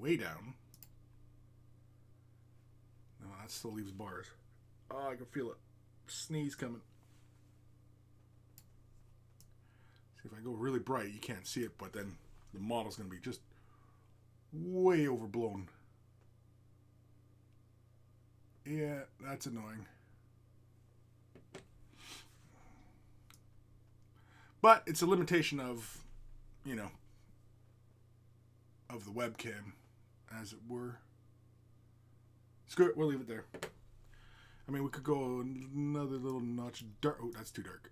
way down. No, that still leaves bars. Oh, I can feel it. Sneeze coming. See, if I go really bright, you can't see it, but then the model's going to be just way overblown. Yeah, that's annoying. But it's a limitation of, you know, of the webcam, as it were. Screw it, we'll leave it there. I mean, we could go another little notch dark. Oh, that's too dark.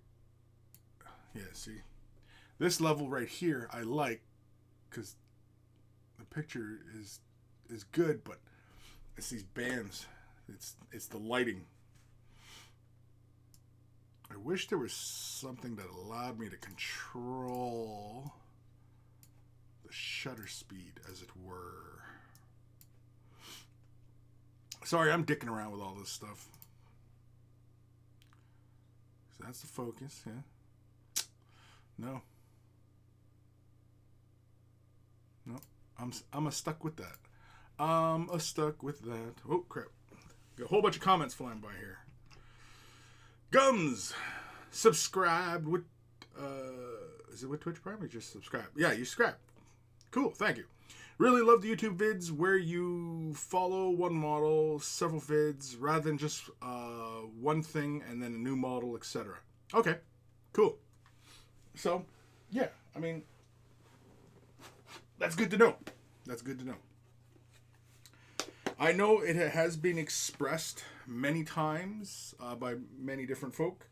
Yeah, see? This level right here, I like, because the picture is good, but it's these bands. It's the lighting. I wish there was something that allowed me to control the shutter speed, as it were. Sorry, I'm dicking around with all this stuff. So that's the focus, yeah. No. I'm stuck with that. Stuck with that. Oh, crap. Got a whole bunch of comments flying by here. Gums! Subscribed with, is it with Twitch Prime or just subscribe? Yeah, you subscribe. Cool, thank you. Really love the YouTube vids where you follow one model, several vids, rather than just one thing and then a new model, etc. Okay, cool. So, yeah, I mean, that's good to know. That's good to know. I know it has been expressed many times by many different folk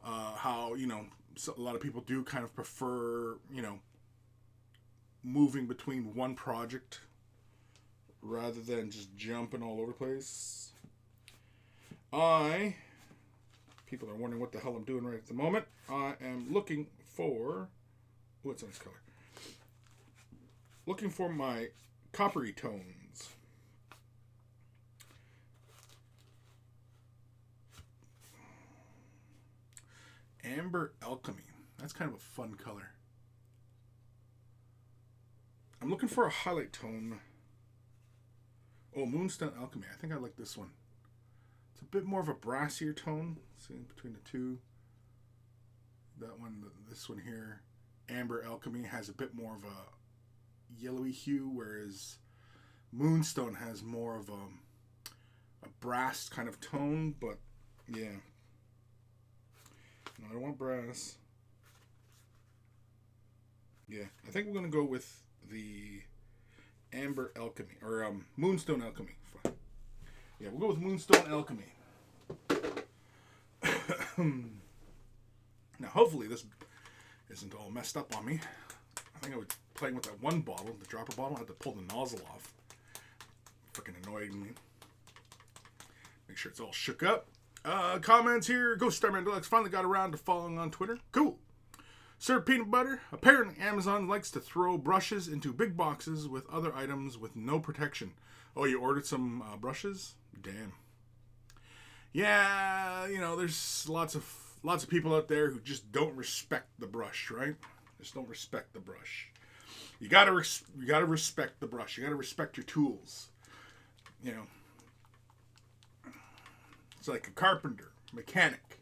how, you know, a lot of people do kind of prefer, you know, moving between one project rather than just jumping all over the place. People are wondering what the hell I'm doing right at the moment. I am looking for, what's on this color? Looking for my coppery tones. Amber Alchemy. That's kind of a fun color. I'm looking for a highlight tone. Oh, Moonstone Alchemy. I think I like this one. It's a bit more of a brassier tone. See, between the two. That one, this one here. Amber Alchemy has a bit more of a yellowy hue, whereas Moonstone has more of a brass kind of tone, but yeah. No, I don't want brass. Yeah, I think we're going to go with the Amber Alchemy, or Moonstone Alchemy. Fine. Yeah, we'll go with Moonstone Alchemy. Now, hopefully this isn't all messed up on me. I think I was playing with that one bottle, the dropper bottle. I had to pull the nozzle off. Freaking annoying me. Make sure it's all shook up. Comments here. Ghost Starman Deluxe finally got around to following on Twitter. Cool. Sir Peanut Butter. Apparently Amazon likes to throw brushes into big boxes with other items with no protection. Oh, you ordered some brushes? Damn. Yeah, you know, there's lots of people out there who just don't respect the brush, right? Just don't respect the brush. You gotta respect the brush. You gotta respect your tools. You know, it's like a carpenter, mechanic,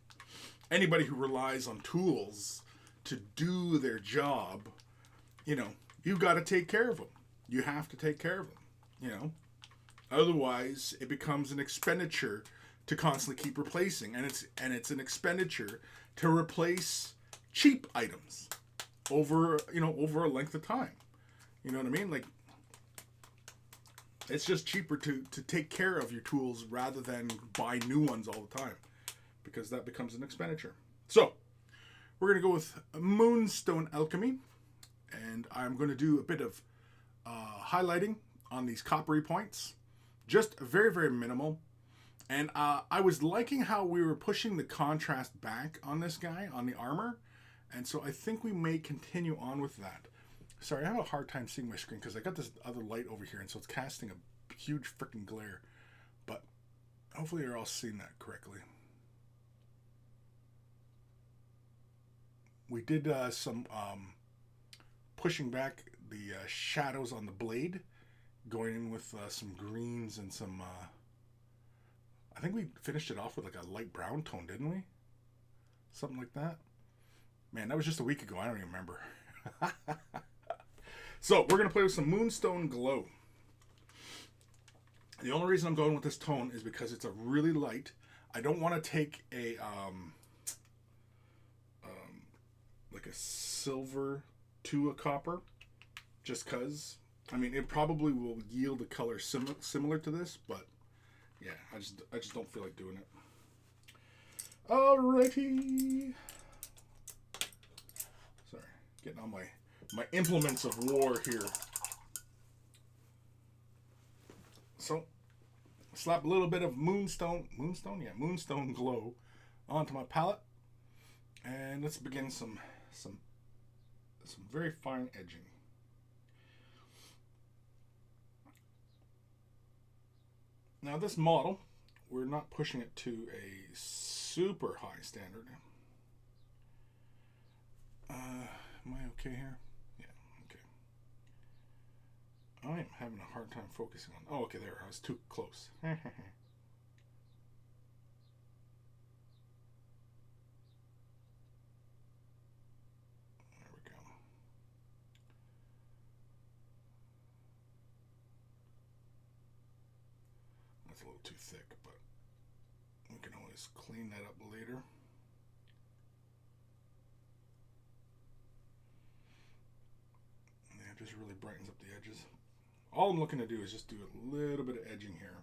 anybody who relies on tools to do their job. You know, you got to take care of them. You have to take care of them. You know, otherwise it becomes an expenditure to constantly keep replacing, and it's an expenditure to replace cheap items over a length of time. You know what I mean? Like, it's just cheaper to take care of your tools rather than buy new ones all the time, because that becomes an expenditure. So we're going to go with Moonstone Alchemy, and I'm going to do a bit of highlighting on these coppery points, just very, very minimal. And I was liking how we were pushing the contrast back on this guy, on the armor, and so I think we may continue on with that. Sorry, I have a hard time seeing my screen because I got this other light over here, and so it's casting a huge freaking glare. But hopefully you're all seeing that correctly. We did some pushing back the shadows on the blade, going in with some greens and some, I think we finished it off with like a light brown tone, didn't we? Something like that. Man, that was just a week ago. I don't even remember. So we're going to play with some Moonstone Glow. The only reason I'm going with this tone is because it's a really light. I don't want to take a like a silver to a copper, just because. I mean, it probably will yield a color similar to this, but yeah, I just don't feel like doing it. Alrighty. Sorry, getting on my implements of war here. So, slap a little bit of Moonstone Glow onto my palette, and let's begin some very fine edging. Now this model, we're not pushing it to a super high standard. Am I okay here? Yeah, okay. I am having a hard time focusing on. Oh, okay, there. I was too close. There we go. That's a little too thick, but we can always clean that up later. Yeah, it just really brightens up the edges. All I'm looking to do is just do a little bit of edging here.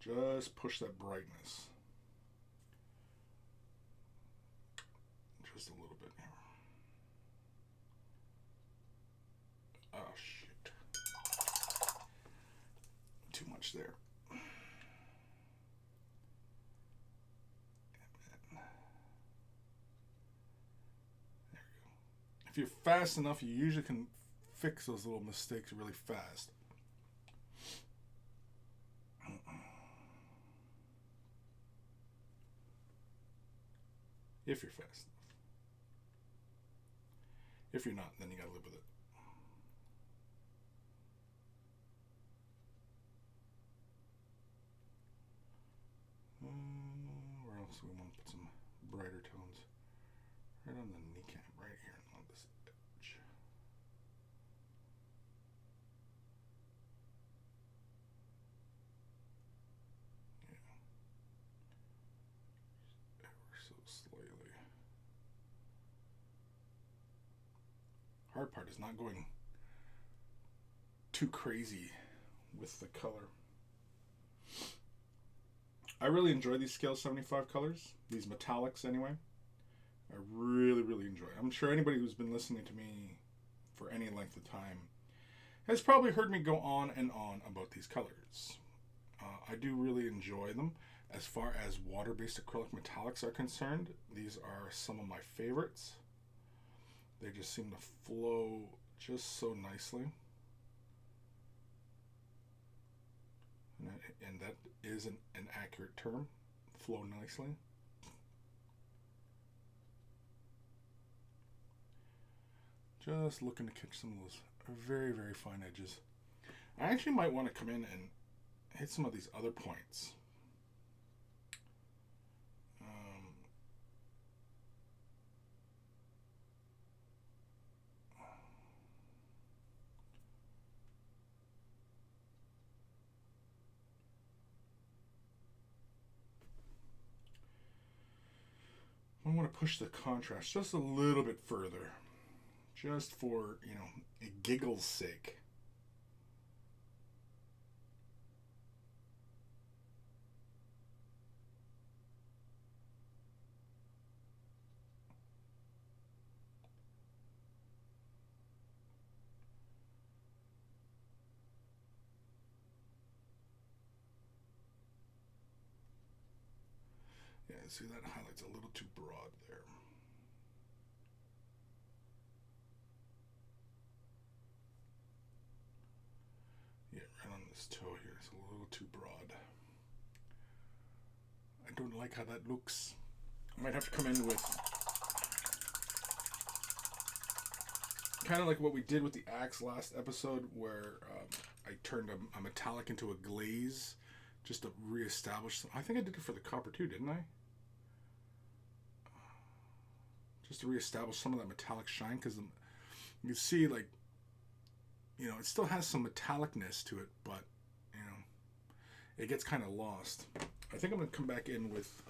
Just push that brightness. Just a little bit here. Oh, shit. Too much there. If you're fast enough, you usually can fix those little mistakes really fast. If you're fast enough. If you're not, then you gotta live with it. Where else do we want to put some brighter tones? Right on the kneecap, right here on this edge. Yeah. Ever so slightly. Hard part is not going too crazy with the color. I really enjoy these Scale 75 colors, these metallics anyway. I really, really enjoy it. I'm sure anybody who's been listening to me for any length of time has probably heard me go on and on about these colors. I do really enjoy them. As far as water-based acrylic metallics are concerned, these are some of my favorites. They just seem to flow just so nicely. And that is an accurate term, flow nicely. Just looking to catch some of those very, very fine edges. I actually might want to come in and hit some of these other points. I want to push the contrast just a little bit further. Just for, a giggle's sake. Yeah, see, that highlight's a little too broad there. Yeah, right on this toe here, it's a little too broad. I don't like how that looks. I might have to come in with Kind of like what we did with the axe last episode, where I turned a metallic into a glaze just to reestablish some. I think I did it for the copper too, didn't I? Just to reestablish some of that metallic shine, because you see, like, it still has some metallicness to it, but it gets kind of lost. I think I'm gonna come back in with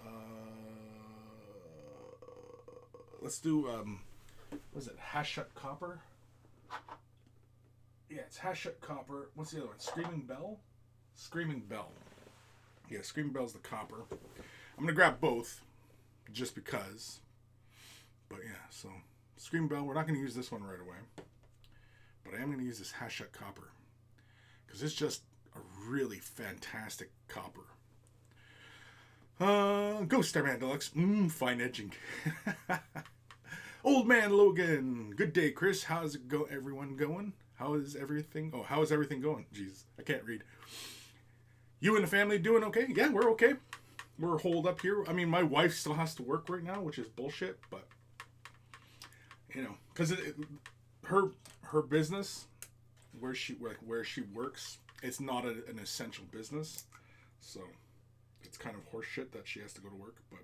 let's do what is it, Hashut Copper? Yeah, it's Hashut Copper. What's the other one? Screaming Bell? Screaming Bell. Yeah, Screaming Bell's the copper. I'm gonna grab both just because. But yeah, so Screaming Bell, we're not gonna use this one right away. But I am gonna use this Hashut Copper, because it's just a really fantastic copper. Ghost Starman Deluxe. Fine edging. Old Man Logan. Good day, Chris. How's it everyone going? How is everything? Oh, how is everything going? Jeez, I can't read. You and the family doing okay? Yeah, we're okay. We're holed up here. I mean, my wife still has to work right now, which is bullshit, but because her business, where she works, it's not an essential business, so it's kind of horseshit that she has to go to work. But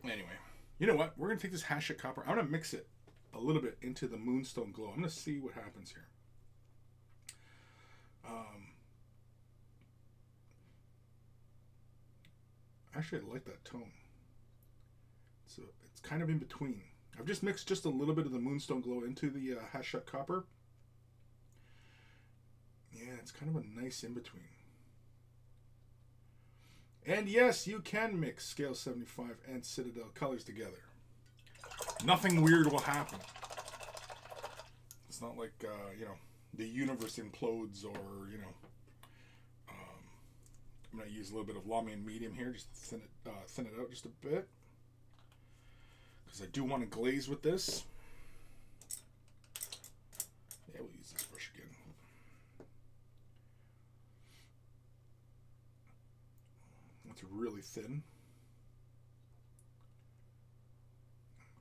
anyway, you know what? We're gonna take this Hashut Copper. I'm gonna mix it a little bit into the Moonstone Glow. I'm gonna see what happens here. Actually, I like that tone. So it's kind of in between. I've just mixed just a little bit of the Moonstone Glow into the Hashut Copper. Yeah, it's kind of a nice in between. And yes, you can mix Scale 75 and Citadel colors together. Nothing weird will happen. It's not like, the universe implodes, or, I'm going to use a little bit of Lamy and Medium here, just to thin it out just a bit. Because I do want to glaze with this. Yeah, we'll use this brush again. It's really thin.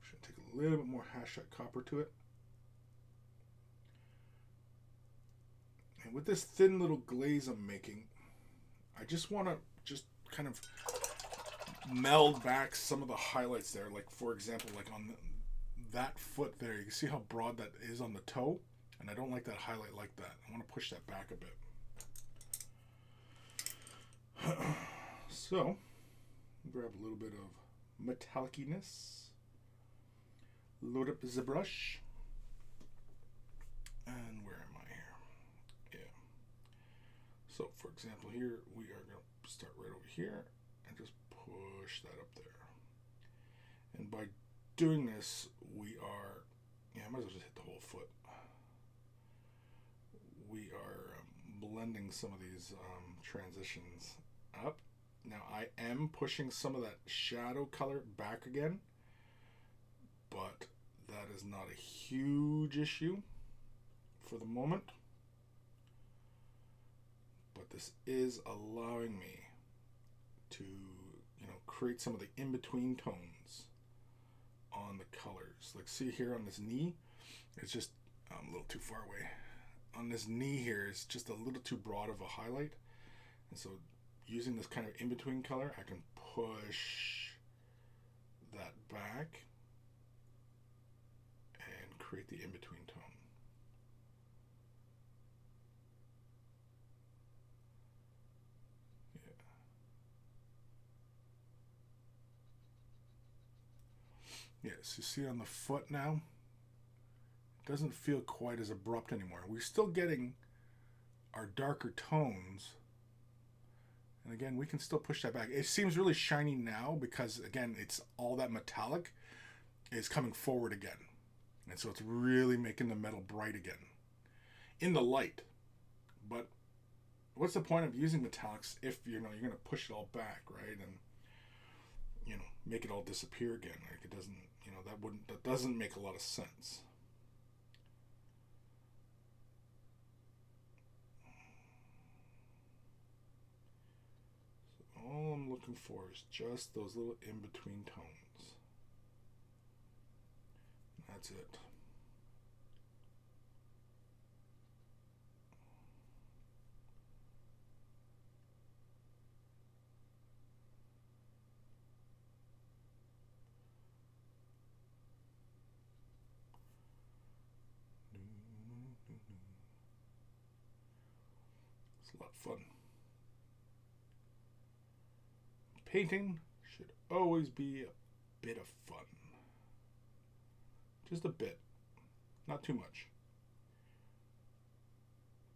Should take a little bit more Hashut Copper to it. And with this thin little glaze I'm making, I just want to kind of meld back some of the highlights there. Like, for example, like on that foot there, you can see how broad that is on the toe, and I don't like that highlight like that. I want to push that back a bit. So, grab a little bit of metalliciness, load up the brush, and where am I here? Yeah. So, for example, here we are going to start right over here and just push that up there. And by doing this, we are, I might as well just hit the whole foot. We are blending some of these transitions up. Now, I am pushing some of that shadow color back again, but that is not a huge issue for the moment. But this is allowing me to, create some of the in-between tones on the colors. Like, see here on this knee, it's just a little too far away. On this knee here, it's just a little too broad of a highlight. And so using this kind of in-between color, I can push that back and create the in-between tone. Yes, you see on the foot now, it doesn't feel quite as abrupt anymore. We're still getting our darker tones. And again, we can still push that back. It seems really shiny now because, again, it's all that metallic is coming forward again. And so it's really making the metal bright again in the light. But what's the point of using metallics if, you're going to push it all back, right? And, make it all disappear again. Like, it doesn't, that doesn't make a lot of sense. So all I'm looking for is just those little in-between tones. That's it. It's a lot of fun. Painting should always be a bit of fun. Just a bit. Not too much.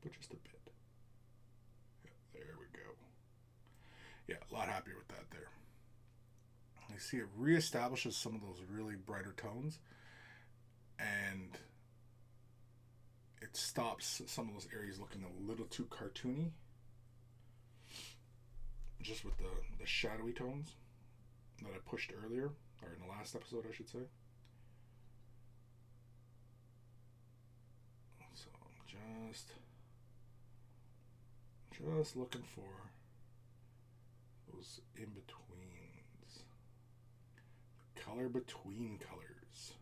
But just a bit. Yeah, there we go. Yeah, a lot happier with that there. You see it reestablishes some of those really brighter tones, and it stops some of those areas looking a little too cartoony, just with the shadowy tones that I pushed earlier, or in the last episode I should say. So I'm just looking for those in betweens, the color between colors.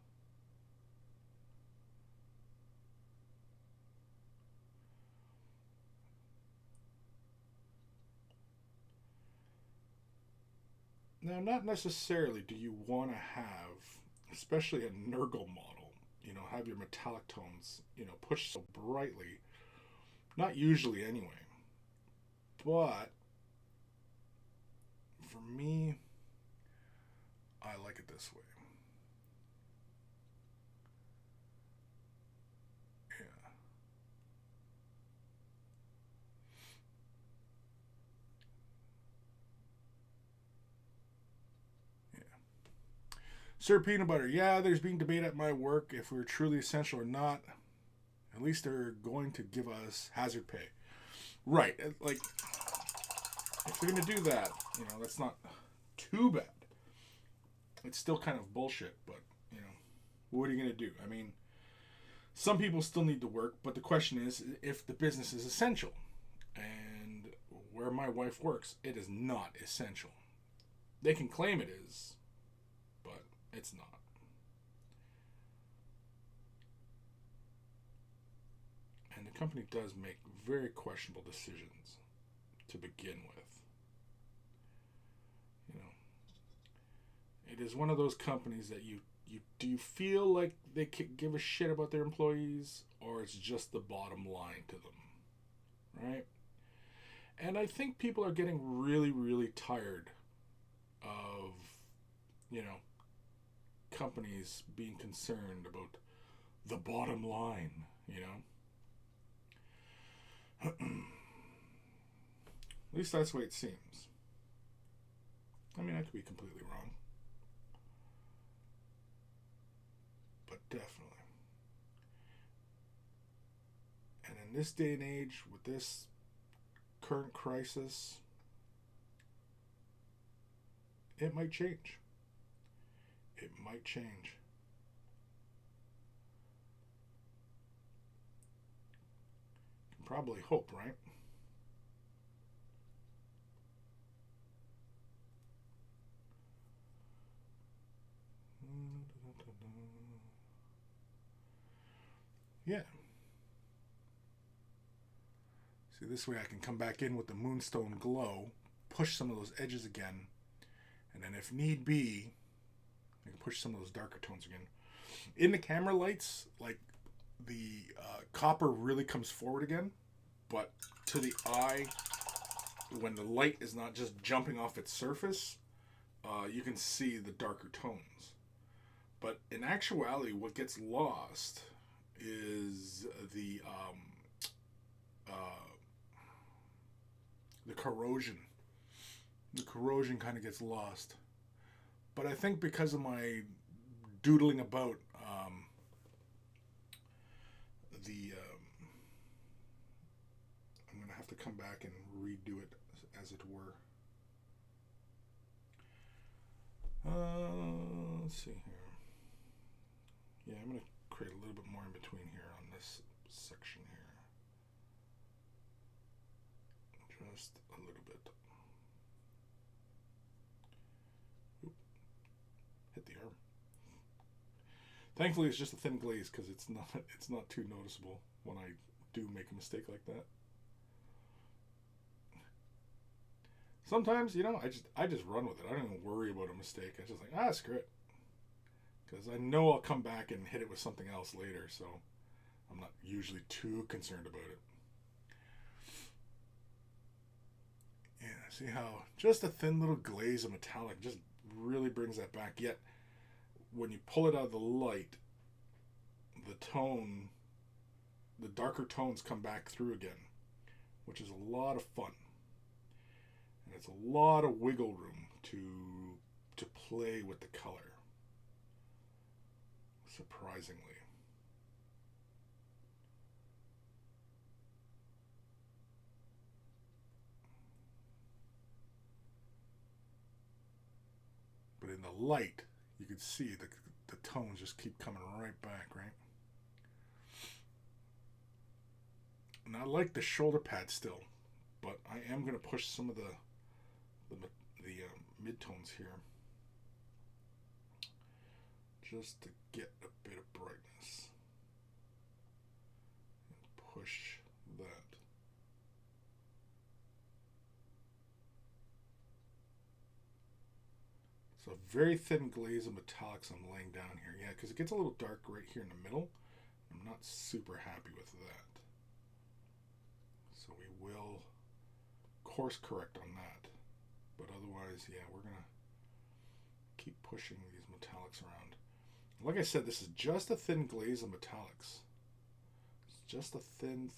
Now, not necessarily do you want to have, especially a Nurgle model, have your metallic tones, pushed so brightly. Not usually anyway. But for me, I like it this way. Yeah. Yeah. Sir Peanut Butter, yeah, there's being debate at my work if we're truly essential or not. At least they're going to give us hazard pay. Right. Like, if they're going to do that, that's not too bad. It's still kind of bullshit, but, what are you going to do? I mean, some people still need to work, but the question is if the business is essential. And where my wife works, it is not essential. They can claim it is, but it's not. And the company does make very questionable decisions to begin with. It is one of those companies that you do you feel like they could give a shit about their employees, or it's just the bottom line to them, right? And I think people are getting really, really tired of, companies being concerned about the bottom line, At least that's the way it seems. I mean, I could be completely wrong. But definitely. And in this day and age, with this current crisis, it might change. It might change. You can probably hope, right? Yeah. See, this way I can come back in with the Moonstone Glow, push some of those edges again, and then if need be, I can push some of those darker tones again. In the camera lights, like, the copper really comes forward again, but to the eye, when the light is not just jumping off its surface, you can see the darker tones. But in actuality, what gets lost is the corrosion. The corrosion kind of gets lost. But I think because of my doodling about I'm going to have to come back and redo it, as it were. Let's see here. Yeah, I'm going to create a little bit more in between here on this section here. Just a little bit. Oop. Hit the arm. Thankfully, it's just a thin glaze because it's not too noticeable when I do make a mistake like that. Sometimes, I just run with it. I don't even worry about a mistake. I just like, screw it, because I know I'll come back and hit it with something else later. So I'm not usually too concerned about it. Yeah, see how just a thin little glaze of metallic just really brings that back. Yet when you pull it out of the light, the darker tones come back through again, which is a lot of fun. And it's a lot of wiggle room to play with the color, surprisingly. But in the light, you can see the tones just keep coming right back, right? And I like the shoulder pad still, but I am going to push some of the mid-tones here just to get a bit of brightness and push that. So a very thin glaze of metallics I'm laying down here. Yeah, because it gets a little dark right here in the middle. I'm not super happy with that. So we will course correct on that. But otherwise, yeah, we're going to keep pushing these metallics around. Like I said, this is just a thin glaze of metallics. It's just a thin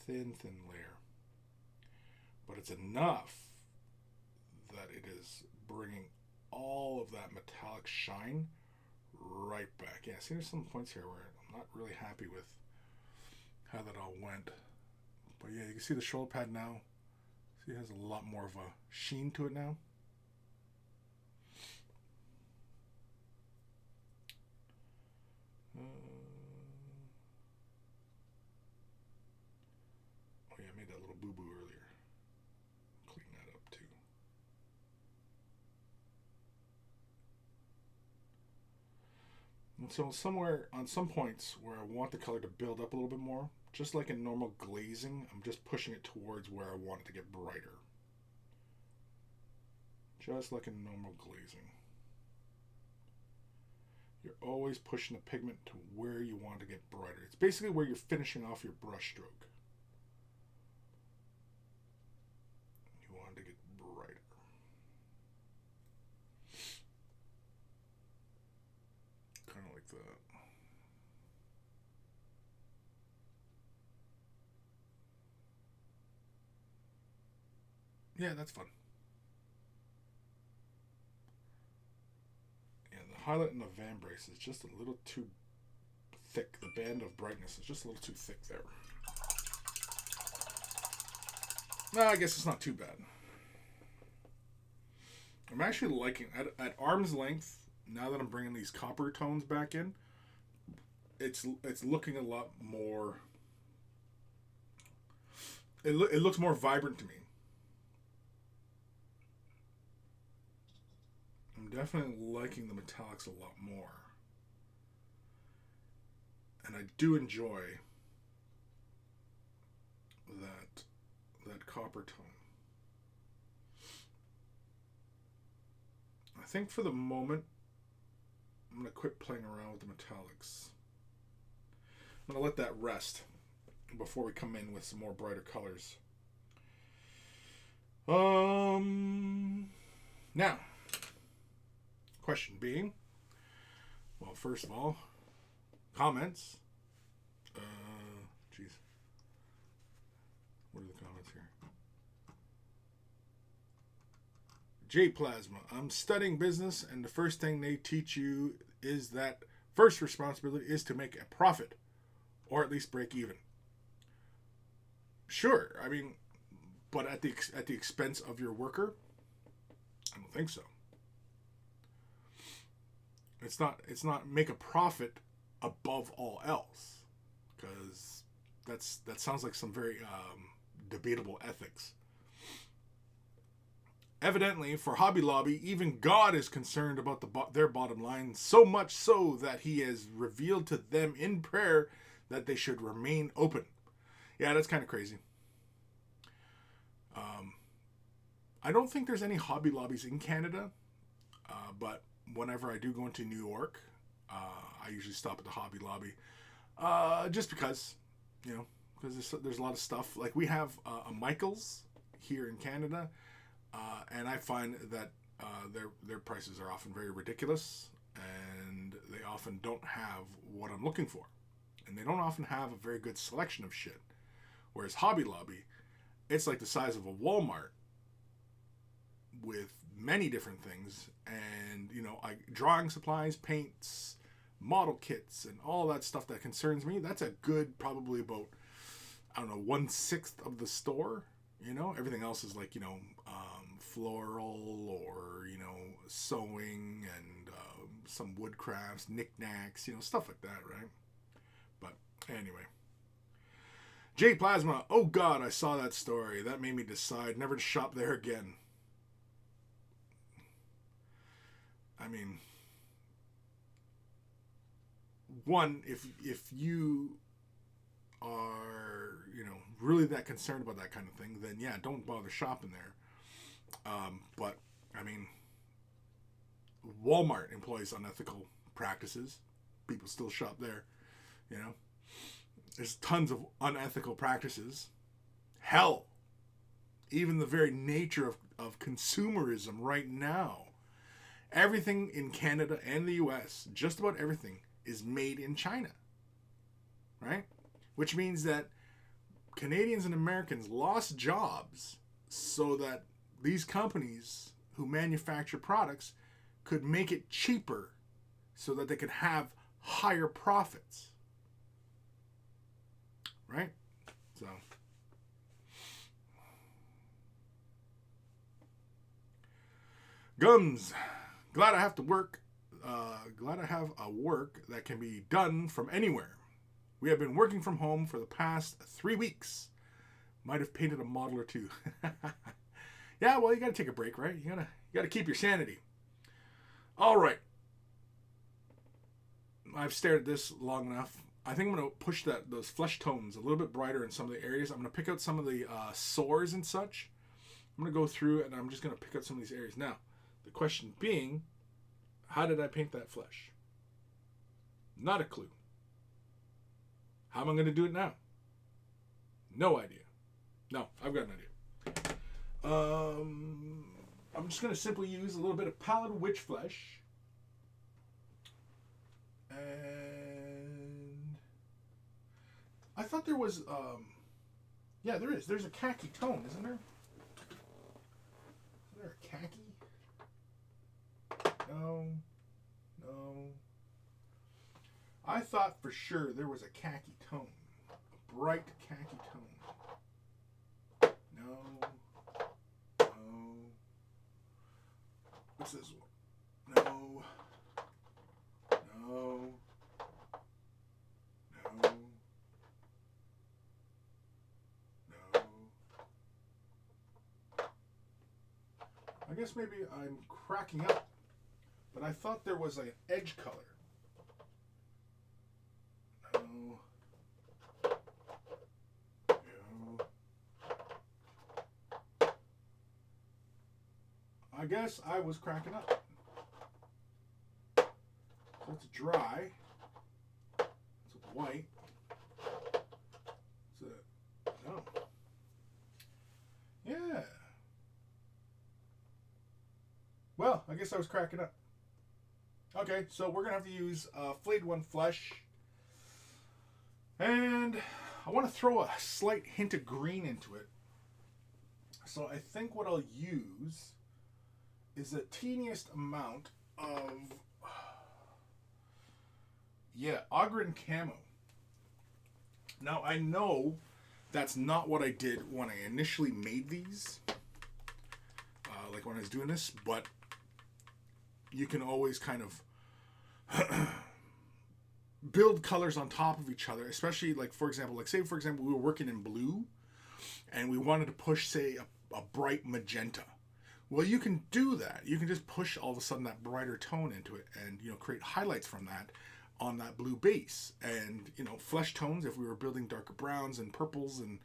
layer. But it's enough that it is bringing all of that metallic shine right back. Yeah, see, there's some points here where I'm not really happy with how that all went. But yeah, you can see the shoulder pad now. See, it has a lot more of a sheen to it now. Oh yeah, I made that little boo-boo earlier. Clean that up too. And so somewhere on some points where I want the color to build up a little bit more, just like in normal glazing, I'm just pushing it towards where I want it to get brighter. Just like in normal glazing. You're always pushing the pigment to where you want to get brighter. It's basically where you're finishing off your brush stroke. You want to get brighter. Kind of like that. Yeah, that's fun. And the highlight in the van brace is just a little too thick. The band of brightness is just a little too thick there. No, I guess it's not too bad. I'm actually liking, at arm's length, now that I'm bringing these copper tones back in, it's looking a lot more, it looks more vibrant to me. I'm definitely liking the metallics a lot more. And I do enjoy that copper tone. I think for the moment, I'm going to quit playing around with the metallics. I'm going to let that rest before we come in with some more brighter colors. Now, question being, well, first of all, comments. Jeez. What are the comments here? J Plasma. I'm studying business, and the first thing they teach you is that first responsibility is to make a profit, or at least break even. Sure, I mean, but at the expense of your worker, I don't think so. It's not make a profit above all else, because that sounds like some very debatable ethics. Evidently, for Hobby Lobby, even God is concerned about their bottom line, so much so that he has revealed to them in prayer that they should remain open. Yeah, that's kind of crazy. I don't think there's any Hobby Lobbies in Canada, but whenever I do go into New York, I usually stop at the Hobby Lobby, just because, because there's a lot of stuff. Like we have a Michaels here in Canada, and I find that their prices are often very ridiculous, and they often don't have what I'm looking for, and they don't often have a very good selection of shit. Whereas Hobby Lobby, it's like the size of a Walmart with many different things, and like drawing supplies, paints, model kits, and all that stuff that concerns me. That's a good, probably about, I don't know, 1/6 of the store. Everything else is like floral or sewing and some wood crafts, knickknacks, stuff like that, right? But anyway. J Plasma, oh God, I saw that story. That made me decide never to shop there again. I mean, one, if you are, really that concerned about that kind of thing, then yeah, don't bother shopping there. But, I mean, Walmart employs unethical practices. People still shop there, There's tons of unethical practices. Hell, even the very nature of consumerism right now. Everything in Canada and the US, just about everything, is made in China. Right? Which means that Canadians and Americans lost jobs so that these companies who manufacture products could make it cheaper so that they could have higher profits. Right? So. Gums. Glad I have to work. Glad I have a work that can be done from anywhere. We have been working from home for the past 3 weeks. Might have painted a model or two. Yeah, well, you got to take a break, right? You got to keep your sanity. All right. I've stared at this long enough. I think I'm going to push those flesh tones a little bit brighter in some of the areas. I'm going to pick out some of the sores and such. I'm going to go through and I'm just going to pick out some of these areas. Now, the question being, how did I paint that flesh? Not a clue. How am I going to do it now? No idea. No, I've got an idea. I'm just going to simply use a little bit of Pallid Witch Flesh. And I thought there was, yeah, there is. There's a khaki tone, isn't there? Is there a khaki? No. I thought for sure there was a khaki tone. A bright khaki tone. No. What's this one? No. I guess maybe I'm cracking up, but I thought there was an edge color. I guess I was cracking up. So it's dry. It's white. No. Yeah. Well, I guess I was cracking up. Okay, so we're going to have to use Flayed One Flesh. And I want to throw a slight hint of green into it. So I think what I'll use is the teeniest amount of, Ogren Camo. Now, I know that's not what I did when I initially made these, like when I was doing this, but you can always kind of build colors on top of each other, especially like, for example, we were working in blue and we wanted to push, say, a bright magenta. Well, you can do that. You can just push all of a sudden that brighter tone into it, and create highlights from that on that blue base. And flesh tones, if we were building darker browns and purples and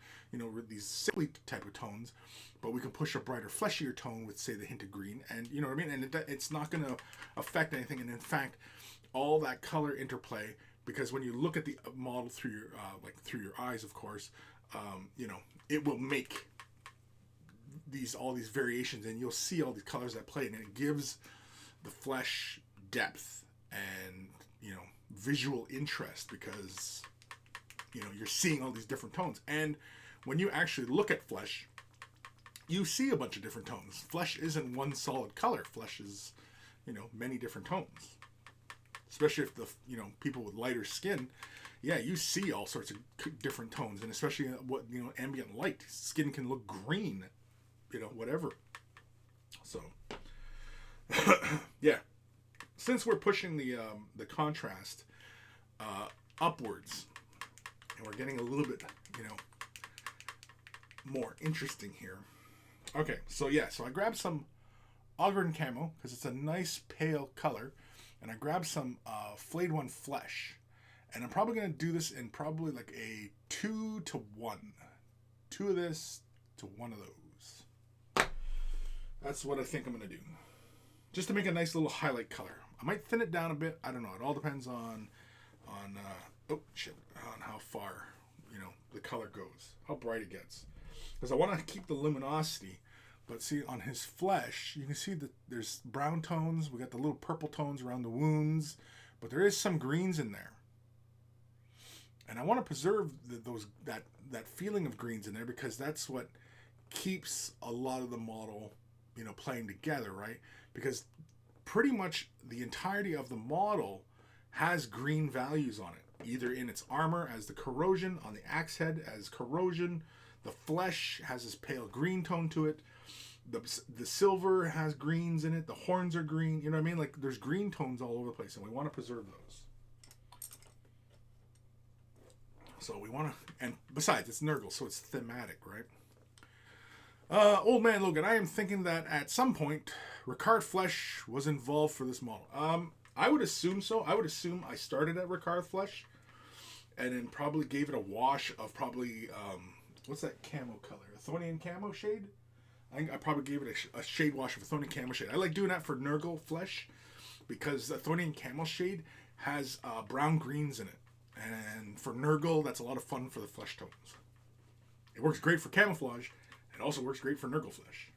these sickly type of tones, but we can push a brighter fleshier tone with, say, the hint of green, and you know what I mean. And it's not going to affect anything. And in fact, all that color interplay, because when you look at the model through your through your eyes, of course, it will make all these variations, and you'll see all these colors that play, and it gives the flesh depth and visual interest, because you're seeing all these different tones. And when you actually look at flesh, you see a bunch of different tones. Flesh isn't one solid color. Flesh is many different tones, especially if the people with lighter skin. Yeah, you see all sorts of different tones, and especially what ambient light, skin can look green, whatever. So yeah, since we're pushing the contrast upwards, and we're getting a little bit more interesting here. Okay, so I grabbed some Augerin camo because it's a nice pale color, and I grabbed some Flayed One flesh, and I'm probably going to do this in probably like a 2-to-1, 2 of this to 1 of those. That's what I think I'm going to do, just to make a nice little highlight color. I might thin it down a bit. I don't know. It all depends on how far the color goes, how bright it gets, because I want to keep the luminosity. But see, on his flesh, you can see that there's brown tones. We got the little purple tones around the wounds, but there is some greens in there, and I want to preserve that feeling of greens in there, because that's what keeps a lot of the model playing together, right? Because pretty much the entirety of the model has green values on it, either in its armor as the corrosion, on the axe head as corrosion, the flesh has this pale green tone to it, the silver has greens in it, the horns are green, you know what I mean? Like, there's green tones all over the place, and we want to preserve those. So we want to, and besides, it's Nurgle, so it's thematic, right? Old Man Logan, I am thinking that at some point, Ricard Flesh was involved for this model. I would assume so. I would assume I started at Ricard Flesh, and then probably gave it a wash of probably, what's that camo color? Athonian camo shade? I think I probably gave it a shade wash of Athonian camo shade. I like doing that for Nurgle Flesh, because Athonian camo shade has brown greens in it. And for Nurgle, that's a lot of fun for the flesh tones. It works great for camouflage. It also works great for Nurgle flesh,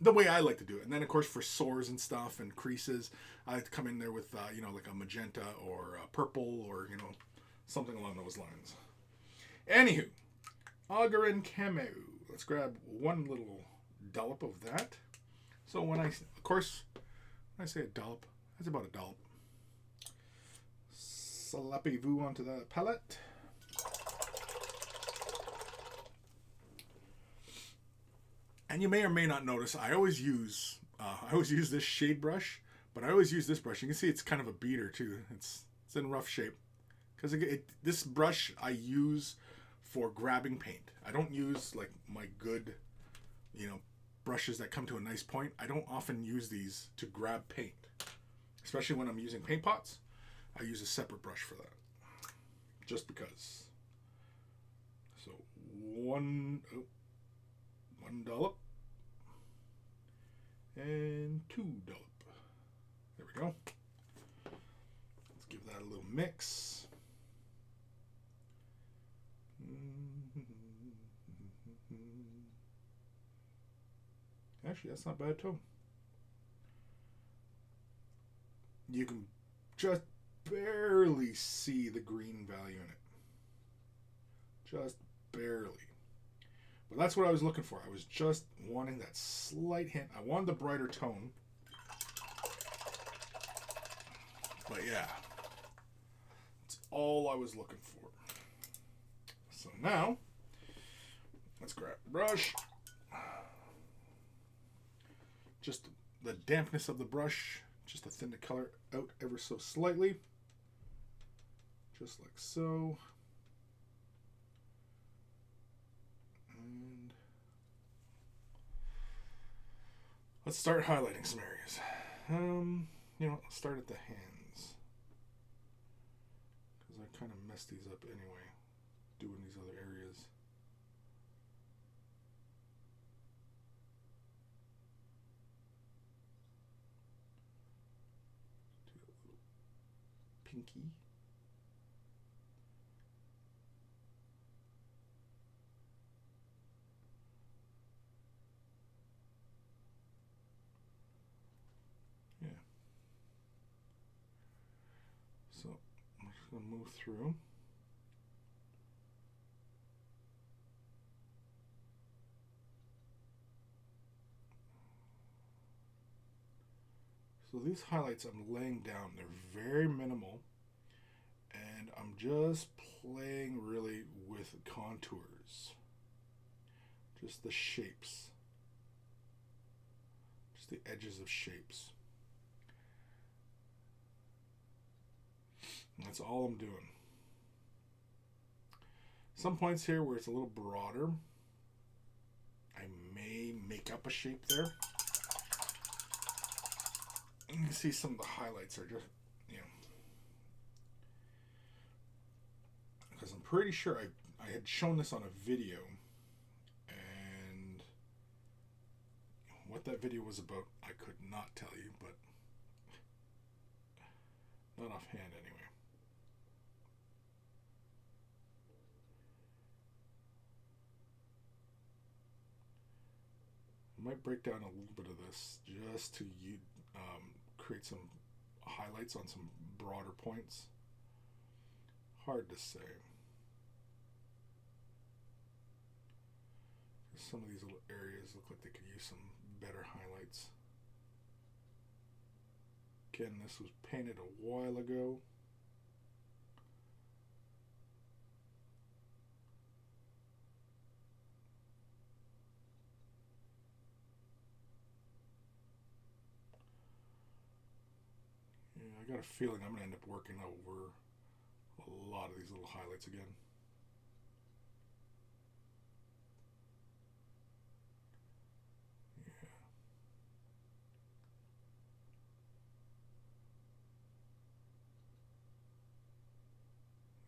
the way I like to do it. And then, of course, for sores and stuff and creases, I like to come in there with, like a magenta or a purple, or, something along those lines. Anywho, Augerin camo. Let's grab one little dollop of that. So when I say a dollop, that's about a dollop. Slappy-voo onto the palette. And you may or may not notice, I always use this shade brush, but I always use this brush. You can see it's kind of a beater too. It's in rough shape, because this brush I use for grabbing paint. I don't use like my good, brushes that come to a nice point. I don't often use these to grab paint, especially when I'm using paint pots. I use a separate brush for that, just because. So one dollop and 2 dollop. There we go. Let's give that a little mix. Actually, that's not a bad tone. You can just barely see the green value in it. Just barely. But that's what I was looking for. I was just wanting that slight hint. I wanted the brighter tone. But yeah, that's all I was looking for. So now, let's grab a brush. Just the dampness of the brush, just to thin the color out ever so slightly. Just like so. And Let's start highlighting some areas. You know what, let's start at the hands. Because I kind of messed these up anyway, doing these other areas. Do a little pinky. Yeah. So I'm just going to move through. So these highlights I'm laying down, they're very minimal, and I'm just playing really with contours. Just the shapes. Just the edges of shapes. And that's all I'm doing. Some points here where it's a little broader, I may make up a shape there. You can see some of the highlights are just, you know, because I'm pretty sure I had shown this on a video, and what that video was about I could not tell you, but not offhand anyway. I might break down a little bit of this just to create some highlights on some broader points. Hard to say. Some of these little areas look like they could use some better highlights. Again, this was painted a while ago. I got a feeling I'm going to end up working over a lot of these little highlights again. Yeah.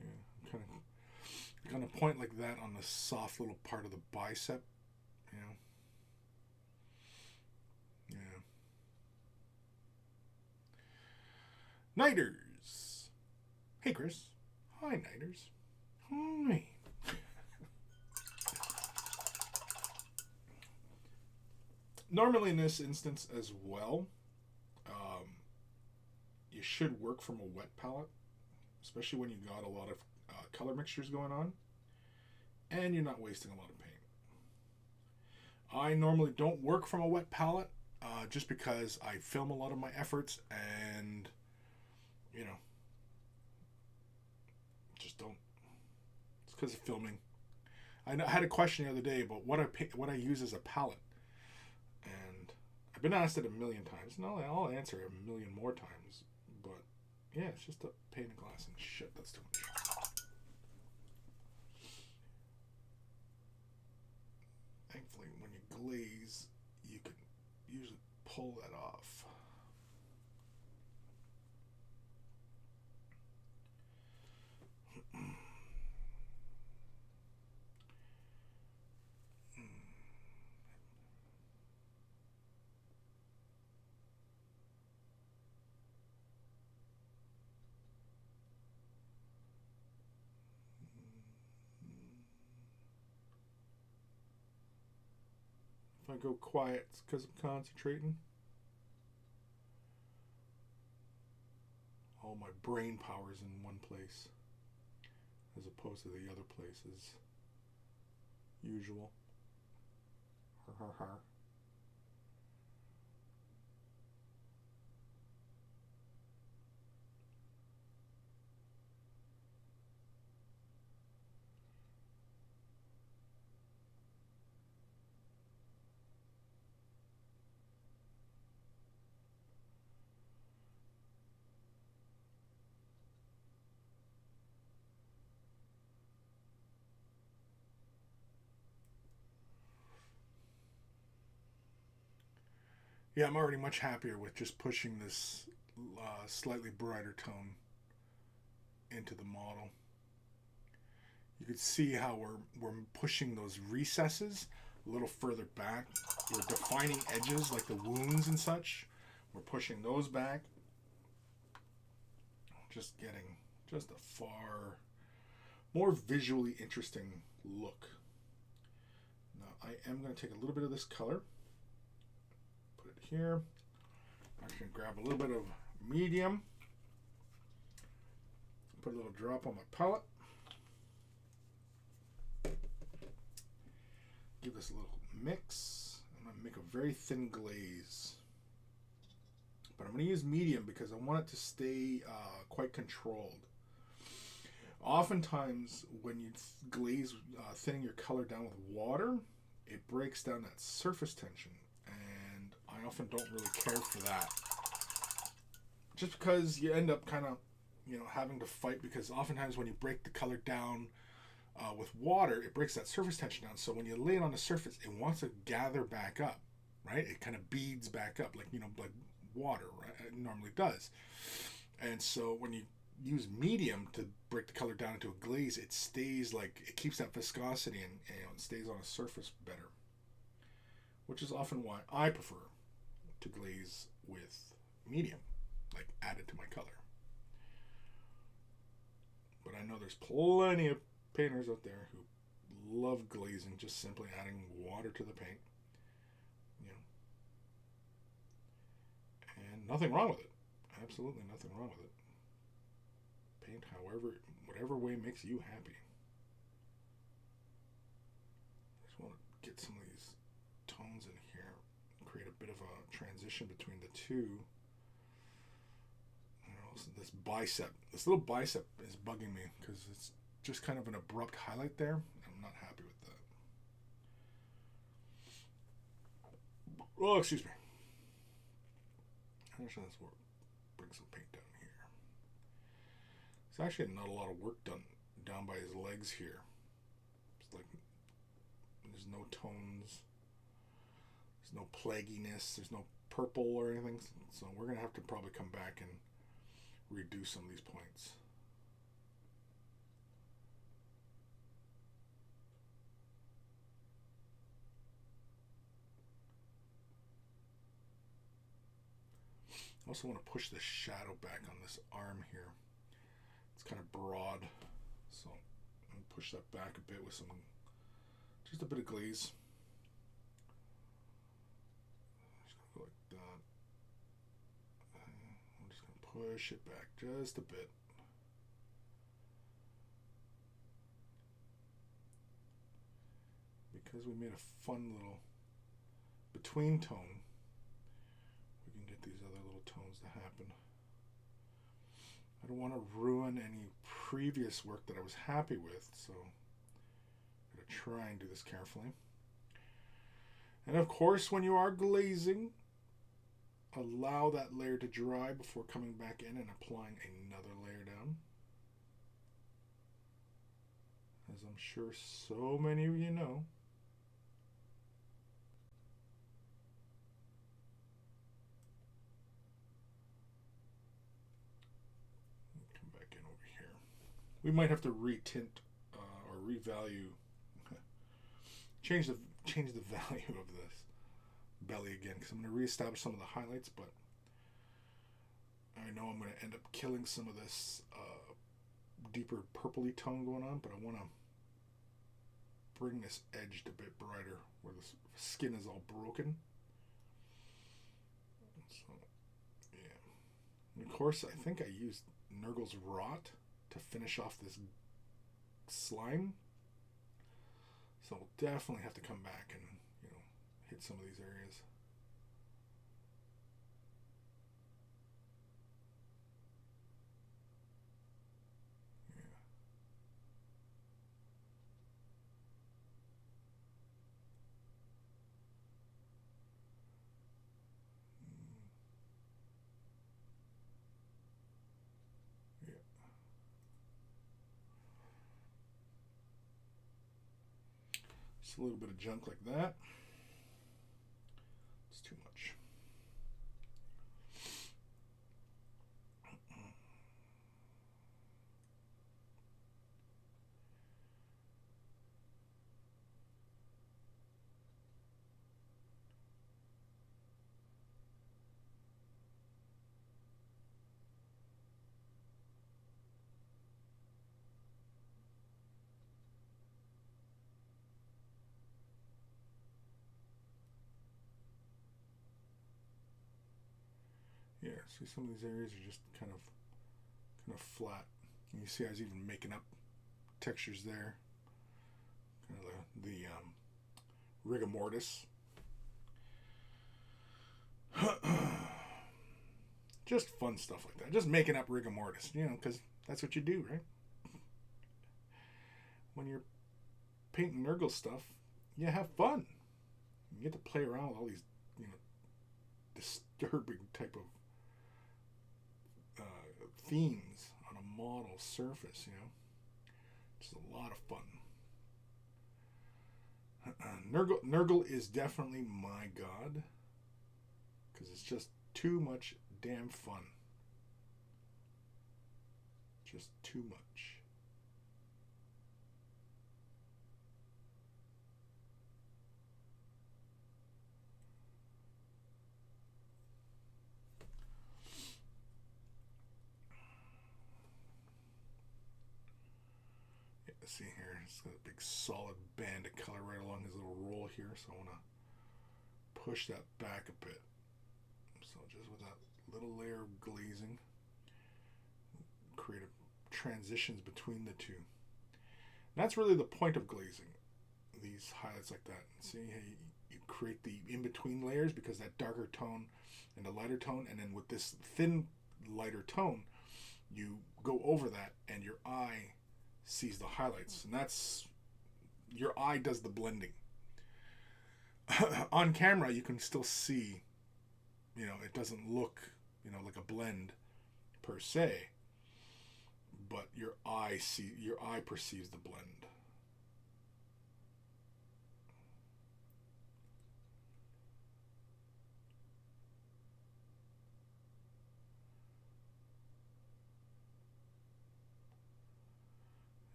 Yeah. I'm kind of point like that on the soft little part of the bicep, you know. Yeah. Nighters. Hey, Chris. Hi, Nighters. Hi. Normally, in this instance as well, you should work from a wet palette, especially when you got a lot of color mixtures going on, and you're not wasting a lot of paint. I normally don't work from a wet palette, just because I film a lot of my efforts, and you know, just don't. It's because of filming. I had a question the other day about what I use as a palette, and I've been asked it a million times, and I'll answer it a million more times. But yeah, it's just a pane of glass and shit. That's too much. Thankfully, when you glaze, you can usually pull that off. If I go quiet, it's because I'm concentrating. All my brain power is in one place, as opposed to the other places. Usual. Har har har. Yeah, I'm already much happier with just pushing this slightly brighter tone into the model. You can see how we're pushing those recesses a little further back. We're defining edges like the wounds and such. We're pushing those back. Just getting just a far more visually interesting look. Now I am going to take a little bit of this color, put it here. I'm going to grab a little bit of medium, put a little drop on my palette. Give this a little mix. I'm going to make a very thin glaze. But I'm going to use medium because I want it to stay quite controlled. Oftentimes, when you glaze thinning your color down with water, it breaks down that surface tension. And I often don't really care for that. Just because you end up kind of, having to fight, because oftentimes when you break the color down with water, it breaks that surface tension down. So when you lay it on the surface, it wants to gather back up, right? It kind of beads back up like water, right? It normally does. And so when you use medium to break the color down into a glaze, it stays it keeps that viscosity and it stays on a surface better. Which is often why I prefer to glaze with medium, added to my color. But I know there's plenty of painters out there who love glazing, just simply adding water to the paint. And nothing wrong with it. Absolutely nothing wrong with it. Paint whatever way makes you happy. I just want to get some of these tones in here, create a bit of a transition between the two. This little bicep is bugging me because it's just kind of an abrupt highlight there. I'm not happy with that. Oh, excuse me. Actually, let's bring some paint down here. There's actually not a lot of work done down by his legs here. It's there's no tones, there's no plagginess, there's no purple or anything. So we're going to have to probably come back and redo some of these points. I also want to push the shadow back on this arm here. It's kind of broad, so I'm going to push that back a bit with just a bit of glaze. Just going to go like that. I'm just going to push it back just a bit. Because we made a fun little between tone, we can get these other little tones to happen. I don't want to ruin any previous work that I was happy with, so I'm going to try and do this carefully. And of course, when you are glazing, allow that layer to dry before coming back in and applying another layer down. As I'm sure so many of you know. Come back in over here. We might have to retint or revalue, change the value of this belly again, because I'm going to reestablish some of the highlights, but I know I'm going to end up killing some of this deeper purpley tone going on, but I want to bring this edge a bit brighter where the skin is all broken. So, yeah. And of course, I think I used Nurgle's Rot to finish off this slime. So we'll definitely have to come back and, hit some of these areas. Yeah. Yeah. Just a little bit of junk like that. It's too much. See, some of these areas are just kind of flat. And you see I was even making up textures there. Kind of the rigor mortis. Just fun stuff like that. Just making up rigor mortis, because that's what you do, right? When you're painting Nurgle stuff, you have fun. You get to play around with all these, disturbing type of themes on a model surface, Just a lot of fun. Nurgle is definitely my god, because it's just too much damn fun. Just too much. See here, it's got a big solid band of color right along his little roll here, so I want to push that back a bit. So just with that little layer of glazing, create transitions between the two. And that's really the point of glazing, these highlights like that. See how you create the in-between layers, because that darker tone and the lighter tone, and then with this thin lighter tone, you go over that and your eye sees the highlights, and that's your eye does the blending. On camera you can still see, it doesn't look like a blend per se, but your eye perceives the blend.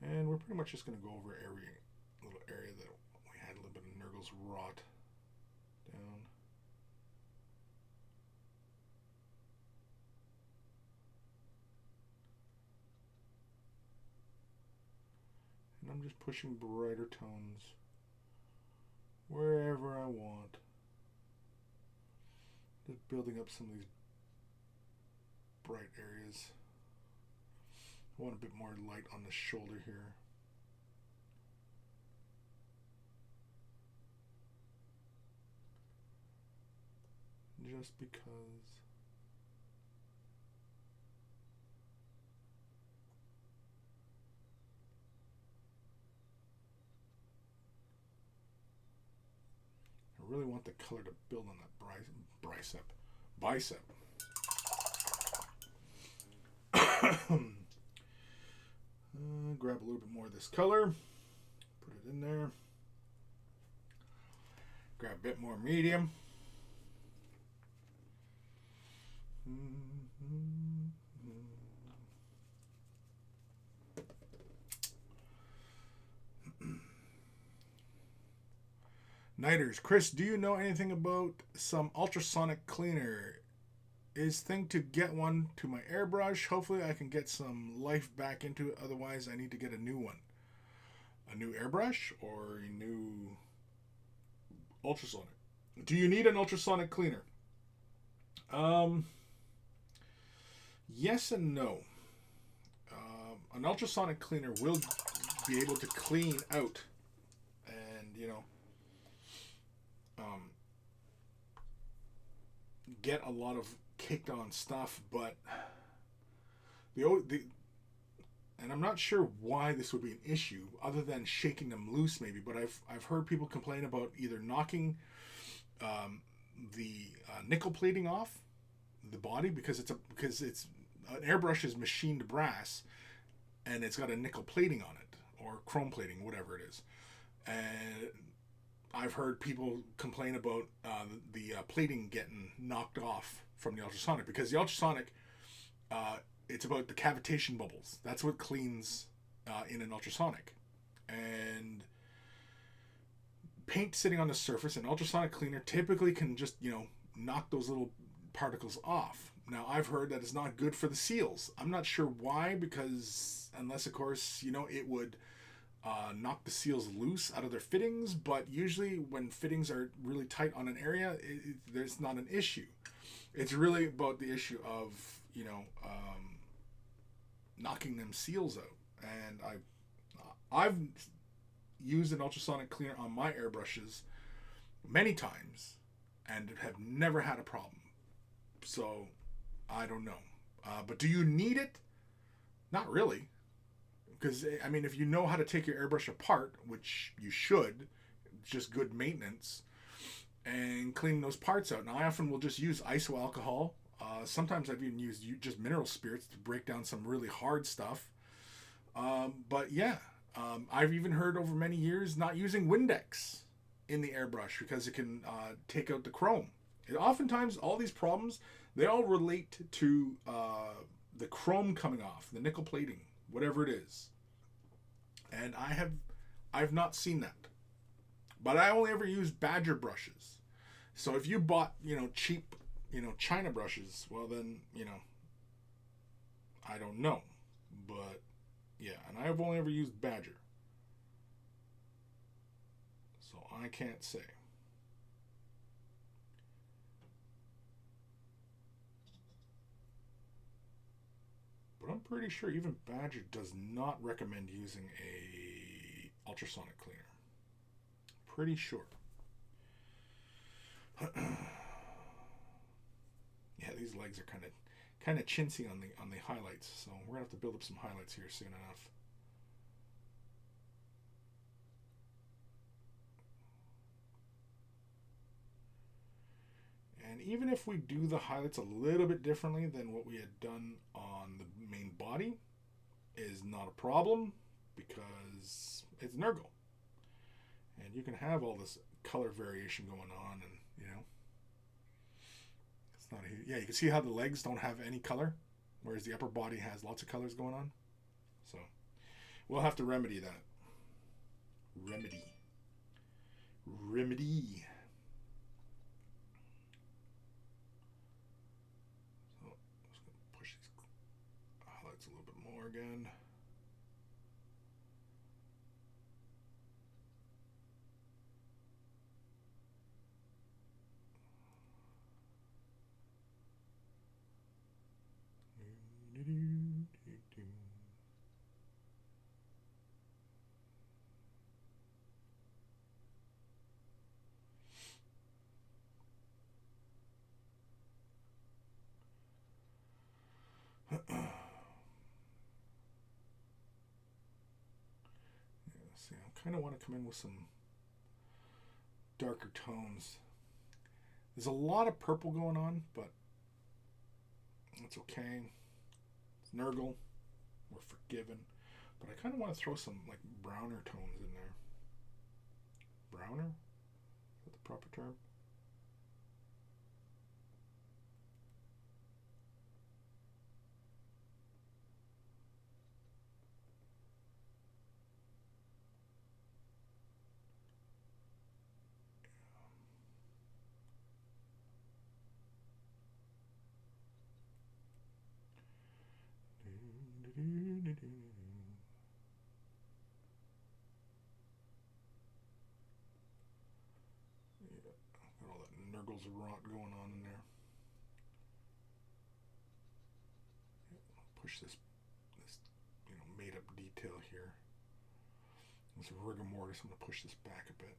And we're pretty much just going to go over every little area that we had a little bit of Nurgle's rot down. And I'm just pushing brighter tones wherever I want. Just building up some of these bright areas. I want a bit more light on the shoulder here. Just because. I really want the color to build on that bicep. Grab a little bit more of this color, put it in there, grab a bit more medium. Nighters, Chris, do you know anything about some ultrasonic cleaner? Is thing to get one to my airbrush. Hopefully I can get some life back into it. Otherwise I need to get a new one. A new airbrush or a new ultrasonic. Do you need an ultrasonic cleaner? Yes and no. An ultrasonic cleaner will be able to clean out and, get a lot of kicked on stuff, but and I'm not sure why this would be an issue other than shaking them loose maybe, but I've heard people complain about either knocking the nickel plating off the body because it's an airbrush is machined brass and it's got a nickel plating on it or chrome plating, whatever it is. And I've heard people complain about the plating getting knocked off from the ultrasonic, because the ultrasonic, it's about the cavitation bubbles. That's what cleans in an ultrasonic. And paint sitting on the surface, an ultrasonic cleaner typically can just, knock those little particles off. Now, I've heard that it's not good for the seals. I'm not sure why, because unless, of course, it would knock the seals loose out of their fittings, but usually when fittings are really tight on an area, there's not an issue. It's really about the issue of, knocking them seals out. And I've used an ultrasonic cleaner on my airbrushes many times and have never had a problem. So I don't know. But do you need it? Not really. Because, I mean, if you know how to take your airbrush apart, which you should, it's just good maintenance, and clean those parts out. Now, I often will just use iso alcohol. Sometimes I've even used just mineral spirits to break down some really hard stuff. But yeah, I've even heard over many years not using Windex in the airbrush because it can take out the chrome. And oftentimes, all these problems, they all relate to the chrome coming off, the nickel plating, whatever it is. And I've not seen that. But I only ever use Badger brushes. So if you bought, cheap, China brushes, well then, I don't know. But yeah, and I've only ever used Badger. So I can't say. But I'm pretty sure even Badger does not recommend using a ultrasonic cleaner. Pretty sure. Yeah, these legs are kind of chintzy on the highlights, so we're gonna have to build up some highlights here soon enough. And even if we do the highlights a little bit differently than what we had done on the main body, is not a problem because it's Nurgle. And you can have all this color variation going on, and it's not a huge... Yeah, you can see how the legs don't have any color, whereas the upper body has lots of colors going on. So we'll have to remedy that. Remedy. So I'm just going to push these highlights a little bit more again. See, I kind of want to come in with some darker tones. There's a lot of purple going on, but it's okay. It's Nurgle. We're forgiven. But I kind of want to throw some like browner tones in there. Browner? Is that the proper term? Got all that Nurgle's rot going on in there. Push this made up detail here. This rigor mortis, I'm going to push this back a bit.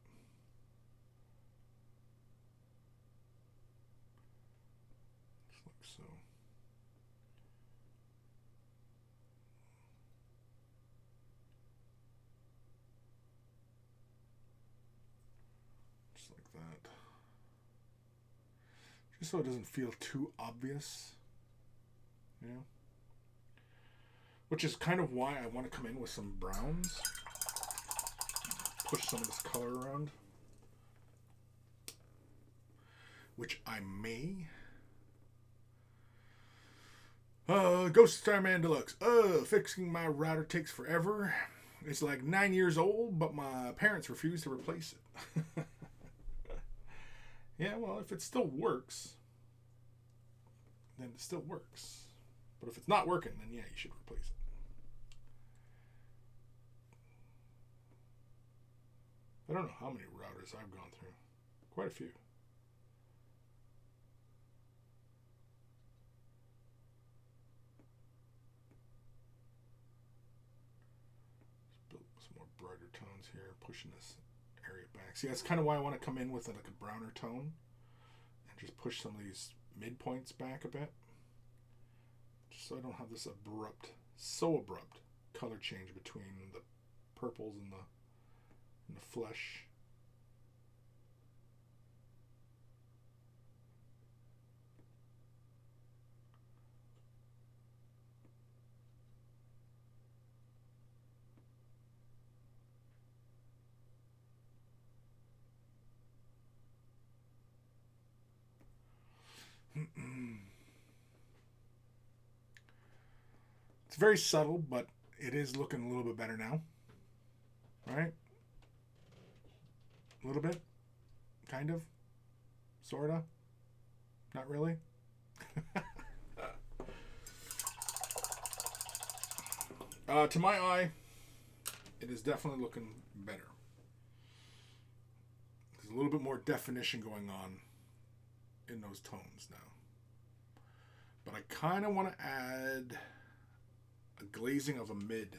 Just like so. Just like that. Just so it doesn't feel too obvious. Which is kind of why I want to come in with some browns. Push some of this color around. Which I may. Ghost Starman Deluxe. Fixing my router takes forever. It's like 9 years old, but my parents refuse to replace it. Yeah, well, if it still works, then it still works. But if it's not working, then yeah, you should replace it. I don't know how many routers I've gone through. Quite a few. Just build some more brighter tones here, pushing this area back. See, that's kind of why I want to come in with like a browner tone and just push some of these midpoints back a bit. Just so I don't have this abrupt color change between the purples and the flesh. It's very subtle, but it is looking a little bit better now. Right? A little bit? Kind of? Sorta? Not really? To my eye, it is definitely looking better. There's a little bit more definition going on in those tones now. But I kind of want to add a glazing of a mid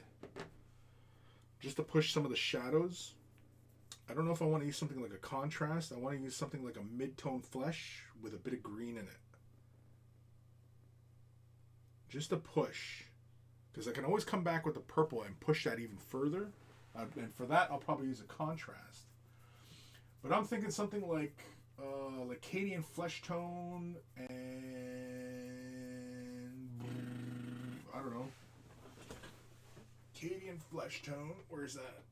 just to push some of the shadows. I don't know if I want to use something like a contrast. I want to use something like a mid-tone flesh with a bit of green in it. Just to push. Because I can always come back with the purple and push that even further. And for that, I'll probably use a contrast. But I'm thinking something like Cadian flesh tone and I don't know. Cadian flesh tone. Where's that?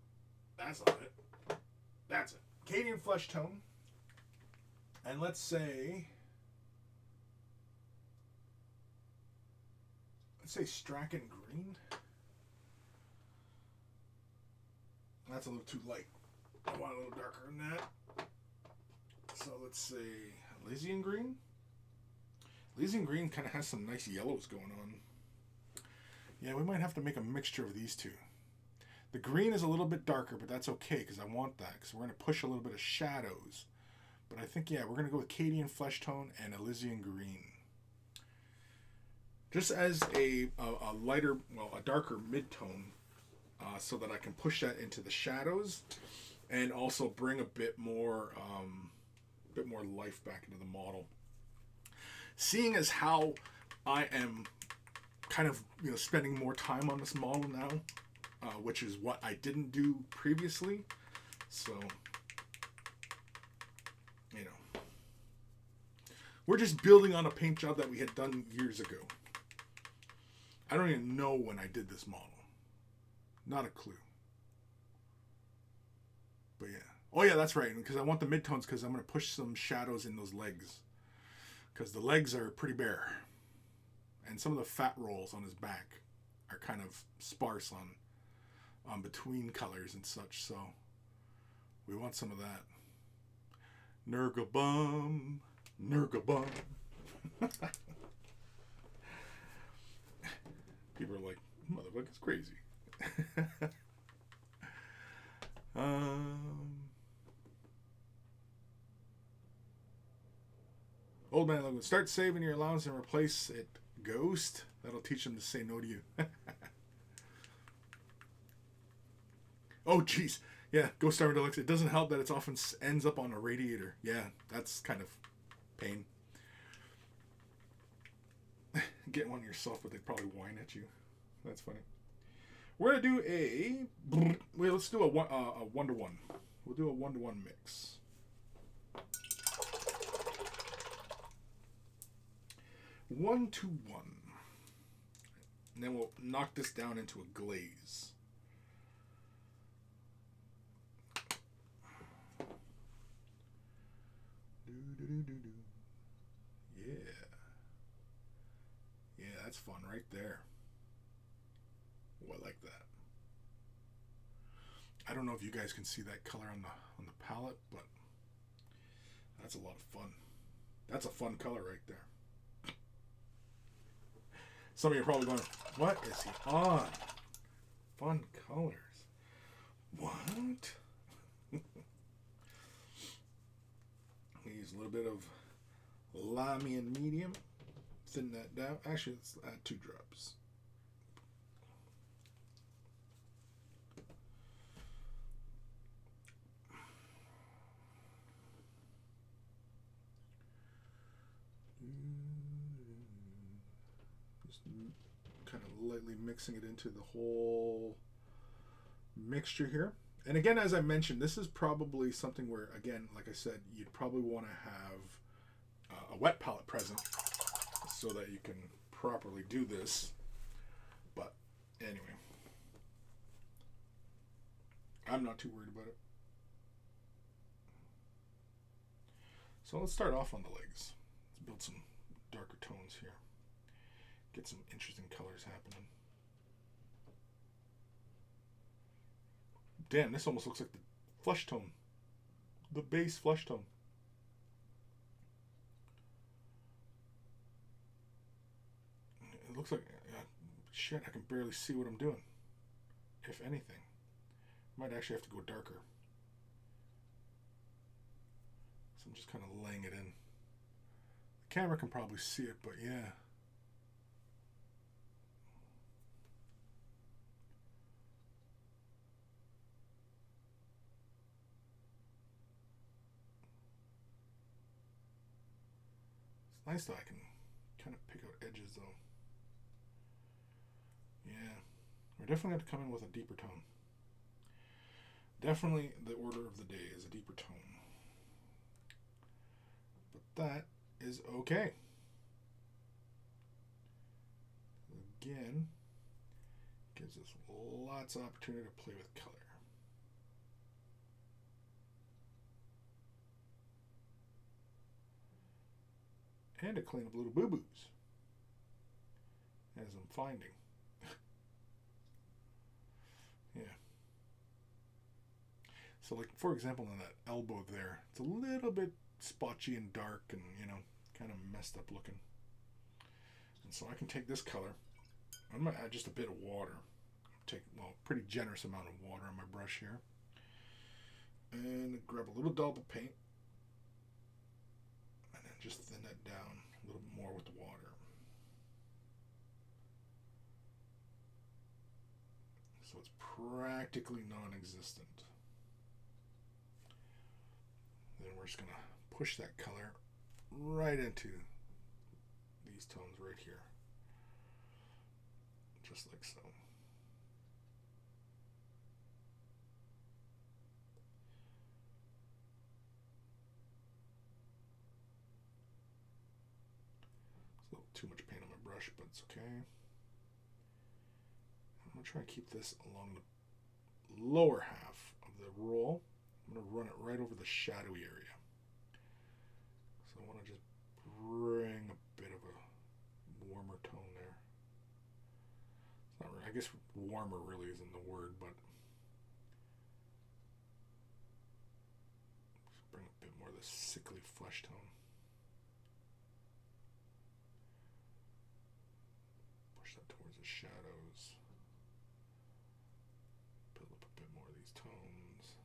That's not it. That's it. Cadian flesh tone. And let's say Strachan green. That's a little too light. I want a little darker than that. So let's say Elysian green. Elysian green kind of has some nice yellows going on. Yeah, we might have to make a mixture of these two. The green is a little bit darker, but that's okay because I want that because we're going to push a little bit of shadows. But I think, yeah, we're going to go with Cadian flesh tone and Elysian green. Just as a lighter, well, a darker mid-tone so that I can push that into the shadows and also bring a bit more life back into the model. Seeing as how I am kind of spending more time on this model now, which is what I didn't do previously, so we're just building on a paint job that we had done years ago. I don't even know when I did this model. Not a clue. But yeah. Oh yeah, that's right. Because I want the midtones because I'm going to push some shadows in those legs. Because the legs are pretty bare. And some of the fat rolls on his back are kind of sparse on between colors and such. So we want some of that. Nurgle-bum. Nurgle-bum. People are like, motherfucker's crazy. Old man Logan, start saving your allowance and replace it. Ghost? That'll teach them to say no to you. Oh, jeez. Yeah, Ghost Star Deluxe. It doesn't help that it often ends up on a radiator. Yeah, that's kind of pain. Get one yourself, but they'd probably whine at you. That's funny. We're gonna do let's do a 1-to-1. We'll do a 1-to-1 mix. One to one. And then we'll knock this down into a glaze. Yeah. Yeah, that's fun right there. Oh, I like that. I don't know if you guys can see that color on the palette, but that's a lot of fun. That's a fun color right there. Some of you are probably going, what is he on? Fun colors. What? bit of lamy and medium. Thin that down. Actually, let's add 2 drops. Just kind of lightly mixing it into the whole mixture here. And again, as I mentioned, this is probably something where, again, like I said, you'd probably want to have a wet palette present so that you can properly do this. But anyway, I'm not too worried about it. So let's start off on the legs. Let's build some darker tones here. Get some interesting colors happening. Damn, this almost looks like the flesh tone. The base flesh tone. It looks like... shit, I can barely see what I'm doing. If anything. Might actually have to go darker. So I'm just kind of laying it in. The camera can probably see it, but yeah. It's nice that I can kind of pick out edges though. Yeah. We're definitely going to come in with a deeper tone. Definitely the order of the day is a deeper tone. But that is okay. Again, gives us lots of opportunity to play with color. And to clean up little boo-boos, as I'm finding. Yeah. So like, for example, on that elbow there, it's a little bit spotchy and dark and, you know, kind of messed up looking. And so I can take this color. I'm going to add just a bit of water. Take, well, a pretty generous amount of water on my brush here. And grab a little daub of paint. And then just thin that down a little bit more with the water. So it's practically non-existent. Then we're just going to push that color right into these tones right here. Just like so. It's a little too much paint on my brush, but it's okay. I'm going to try and keep this along the lower half of the roll. I'm going to run it right over the shadowy area. So I want to just bring a bit of a warmer tone there. It's not really, I guess warmer really isn't the word, but just bring a bit more of the sickly flesh tone. Push that towards the shadows. Build up a bit more of these tones.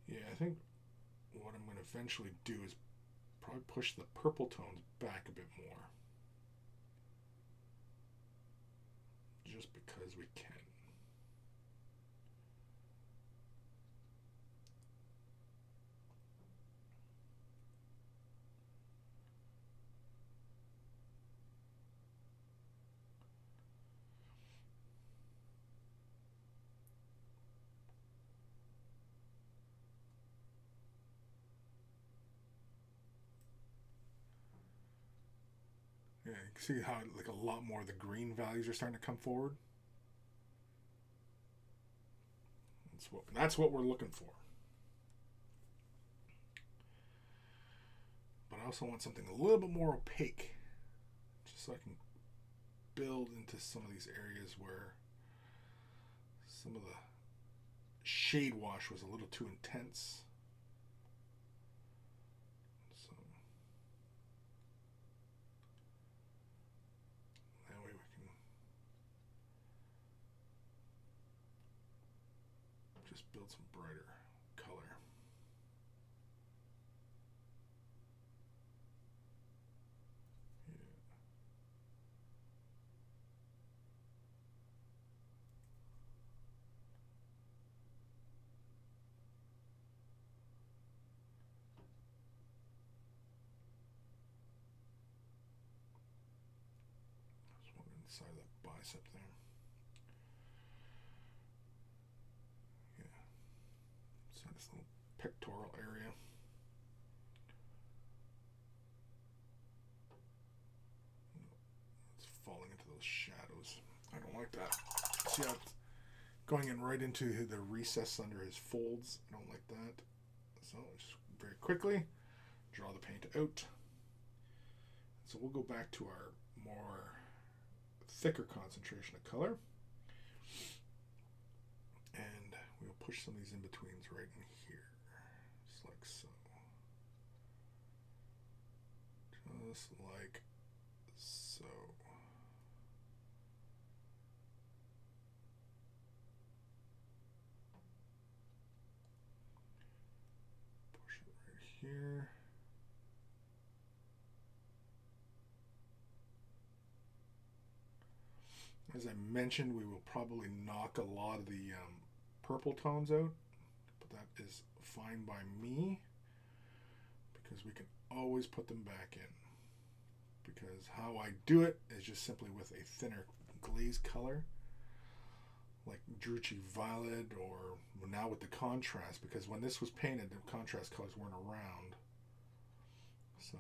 Yeah, I think what I'm going to eventually do is probably push the purple tones back a bit more. Just because we can. Yeah, you can see how like a lot more of the green values are starting to come forward. That's what we're looking for. But I also want something a little bit more opaque, just so I can build into some of these areas where some of the shade wash was a little too intense. So brighter color. Yeah. There's one inside that bicep there. So this little pectoral area. It's falling into those shadows. I don't like that. See how it's going in right into the recess under his folds. I don't like that. So just very quickly draw the paint out. So we'll go back to our more thicker concentration of color. And we'll push some of these in-betweens right in here. Just like so. Just like so. Push it right here. As I mentioned, we will probably knock a lot of the purple tones out, but that is fine by me because we can always put them back in. Because how I do it is just simply with a thinner glaze color, like Drucci Violet, or now with the contrast, because when this was painted, the contrast colors weren't around. So,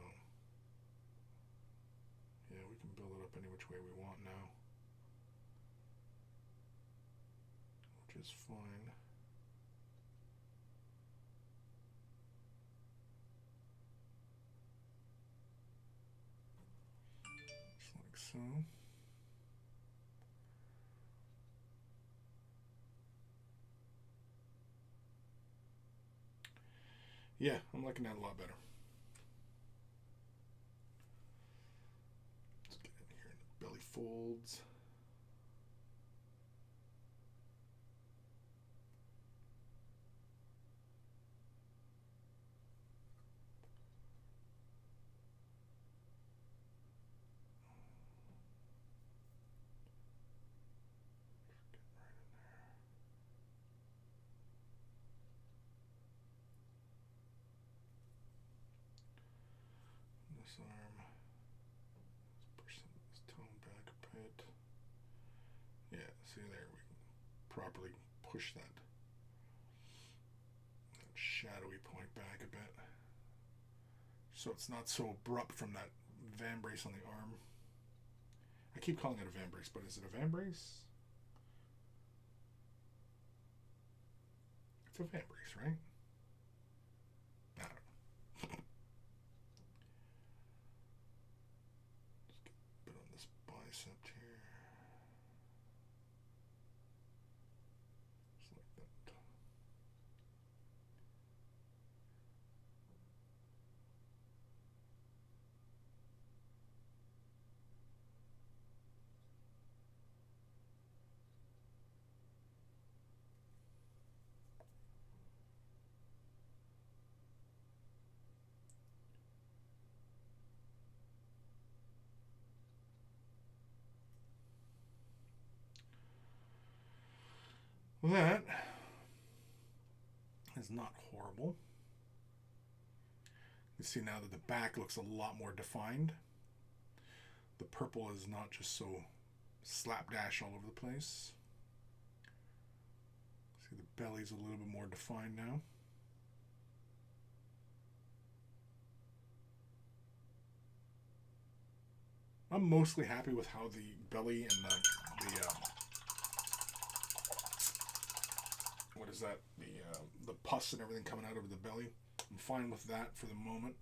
yeah, we can build it up any which way we want now, which is fine. Just like so. Yeah, I'm liking that a lot better. Let's get in here in the belly folds. This arm. Let's push some of this tone back a bit. Yeah, see there, we can properly push that shadowy point back a bit, so it's not so abrupt from that vambrace on the arm. I keep calling it a vambrace, but is it a vambrace? It's a vambrace, right? I don't know. Just get a bit on this bicep here. Just like that. That is not horrible. You see now that the back looks a lot more defined. The purple is not just so slapdash all over the place. See, the belly's a little bit more defined now. I'm mostly happy with how the belly and the what is that? The pus and everything coming out of the belly. I'm fine with that for the moment.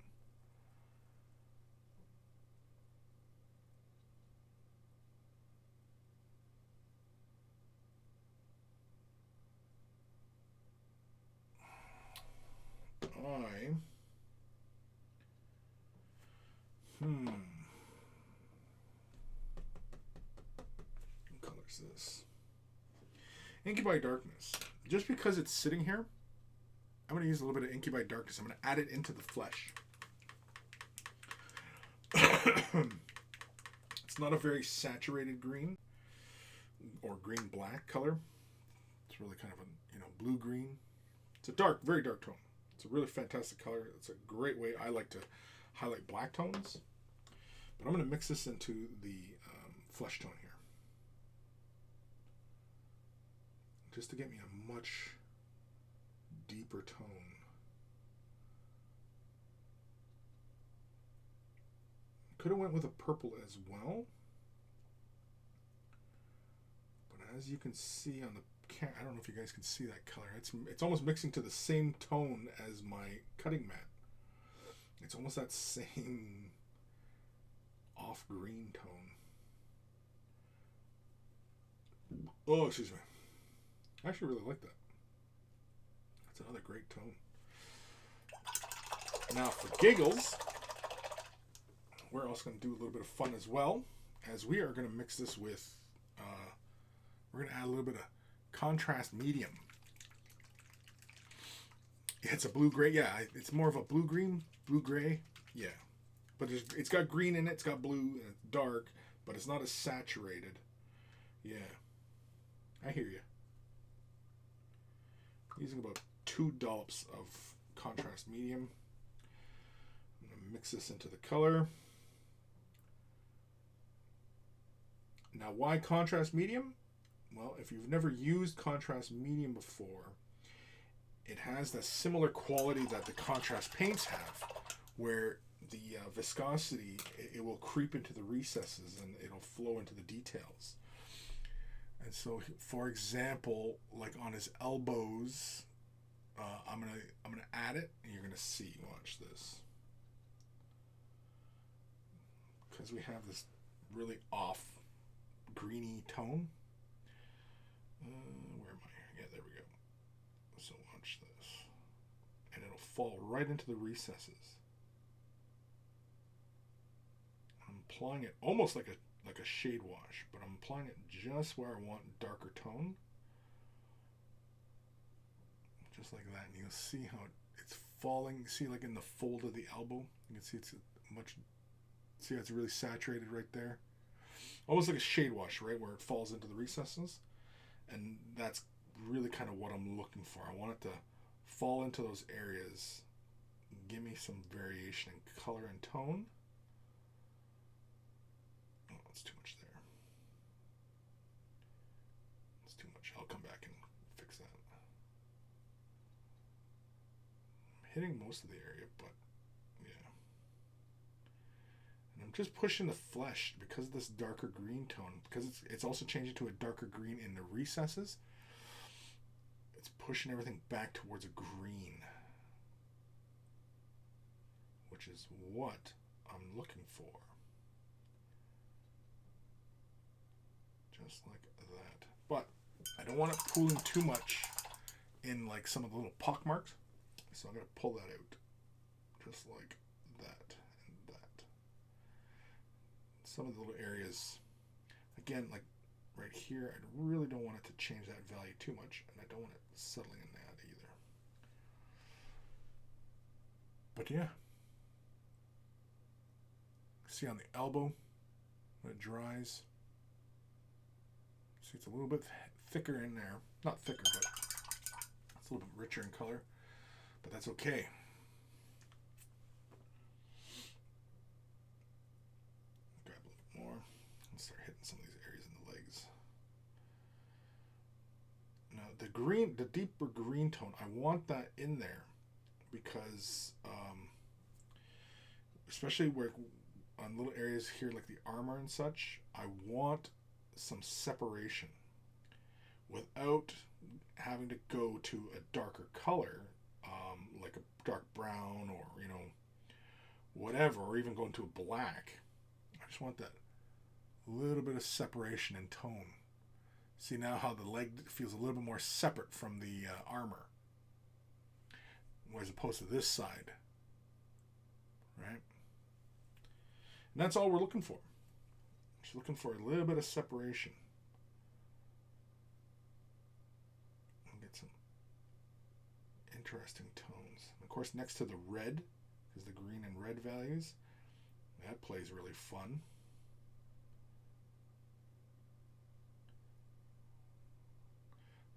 What color is this? Incubi Darkness. just because it's sitting here, I'm going to use a little bit of Incubi Darkness. I'm going to add it into the flesh. It's not a very saturated green or green-black color. It's really kind of a, blue-green. It's a dark, very dark tone. It's a really fantastic color. It's a great way I like to highlight black tones. But I'm going to mix this into the flesh tone here. Just to get me a much deeper tone. Could have went with a purple as well. But as you can see on the I don't know if you guys can see that color. It's almost mixing to the same tone as my cutting mat. It's almost that same off green tone. Oh, excuse me. I actually really like that. That's another great tone. Now for giggles, we're also going to do a little bit of fun as well, as we are going to mix this with, we're going to add a little bit of contrast medium. It's a blue-gray, yeah, it's more of a blue-green, blue-gray, yeah. But it's got green in it, it's got blue, and it's dark, but it's not as saturated. Yeah, I hear you. Using about 2 dollops of contrast medium. I'm going to mix this into the color. Now, why contrast medium? Well, if you've never used contrast medium before, it has the similar quality that the contrast paints have, where the viscosity, it will creep into the recesses and it'll flow into the details. And so, for example, like on his elbows, I'm gonna add it, and you're gonna see. Watch this, because we have this really off greeny tone. Where am I? Yeah, there we go. So watch this, and it'll fall right into the recesses. I'm applying it almost like a shade wash, but I'm applying it just where I want darker tone. Just like that, and you'll see how it's falling. See, like in the fold of the elbow, you can see see how it's really saturated right there. Almost like a shade wash, right, where it falls into the recesses. And that's really kind of what I'm looking for. I want it to fall into those areas, give me some variation in color and tone. Oh, that's too much there. It's too much. I'll come back and fix that. I'm hitting most of the area, but yeah. And I'm just pushing the flesh because of this darker green tone, because it's also changing to a darker green in the recesses. It's pushing everything back towards a green, which is what I'm looking for. Just like that. But I don't want it pooling too much in like some of the little pock marks, so I'm going to pull that out just like that and that. Some of the little areas, again, like right here, I really don't want it to change that value too much, and I don't want it settling in that either. But yeah, see on the elbow when it dries, see it's a little bit thicker in there. Not thicker, but it's a little bit richer in color, but that's okay. Grab a little bit more and start hitting some of these areas in the legs. Now the green, the deeper green tone, I want that in there because especially where on little areas here like the armor and such, I want some separation without having to go to a darker color, like a dark brown or whatever, or even going to a black. I just want that little bit of separation in tone. See now how the leg feels a little bit more separate from the armor, as opposed to this side, right? And that's all we're looking for. Just looking for a little bit of separation. I'll get some interesting tones. Of course, next to the red is the green and red values. That plays really fun.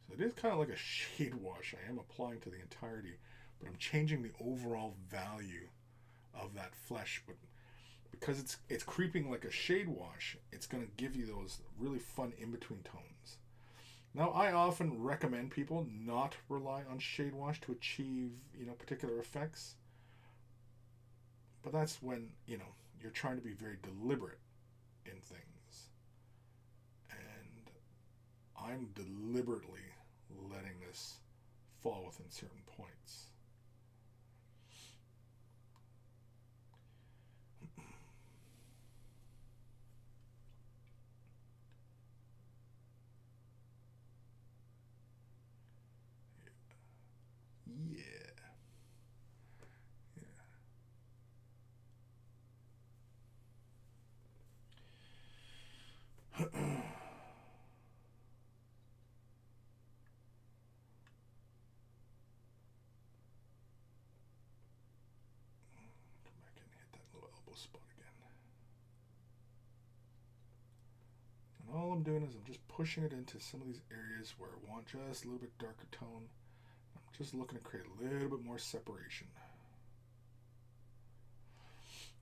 So it is kind of like a shade wash. I am applying to the entirety, but I'm changing the overall value of that flesh. But because it's creeping like a shade wash, it's going to give you those really fun in-between tones. Now, I often recommend people not rely on shade wash to achieve, particular effects. But that's when, you're trying to be very deliberate in things. And I'm deliberately letting this fall within certain points. Yeah. Come back and hit that little elbow spot again. And all I'm doing is I'm just pushing it into some of these areas where I want just a little bit darker tone. I'm just looking to create a little bit more separation.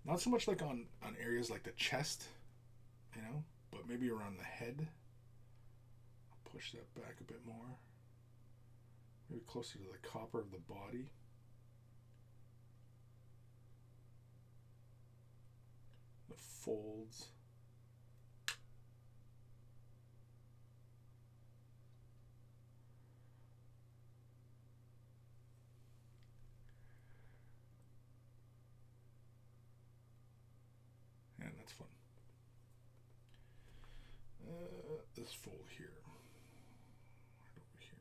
Not so much like on areas like the chest, but maybe around the head. I'll push that back a bit more. Maybe closer to the copper of the body. The folds. And that's fun. This fold here. Right over here.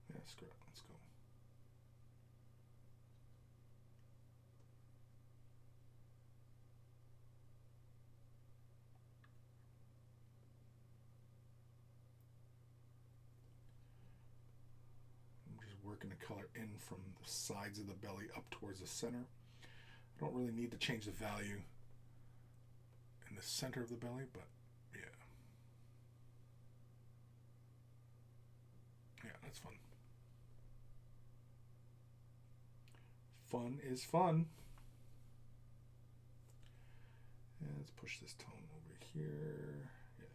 Yeah, screw it. Let's go. I'm just working the color in from the sides of the belly up towards the center. I don't really need to change the value in the center of the belly, but yeah. Yeah, that's fun. Fun is fun. And let's push this tone over here. Yeah.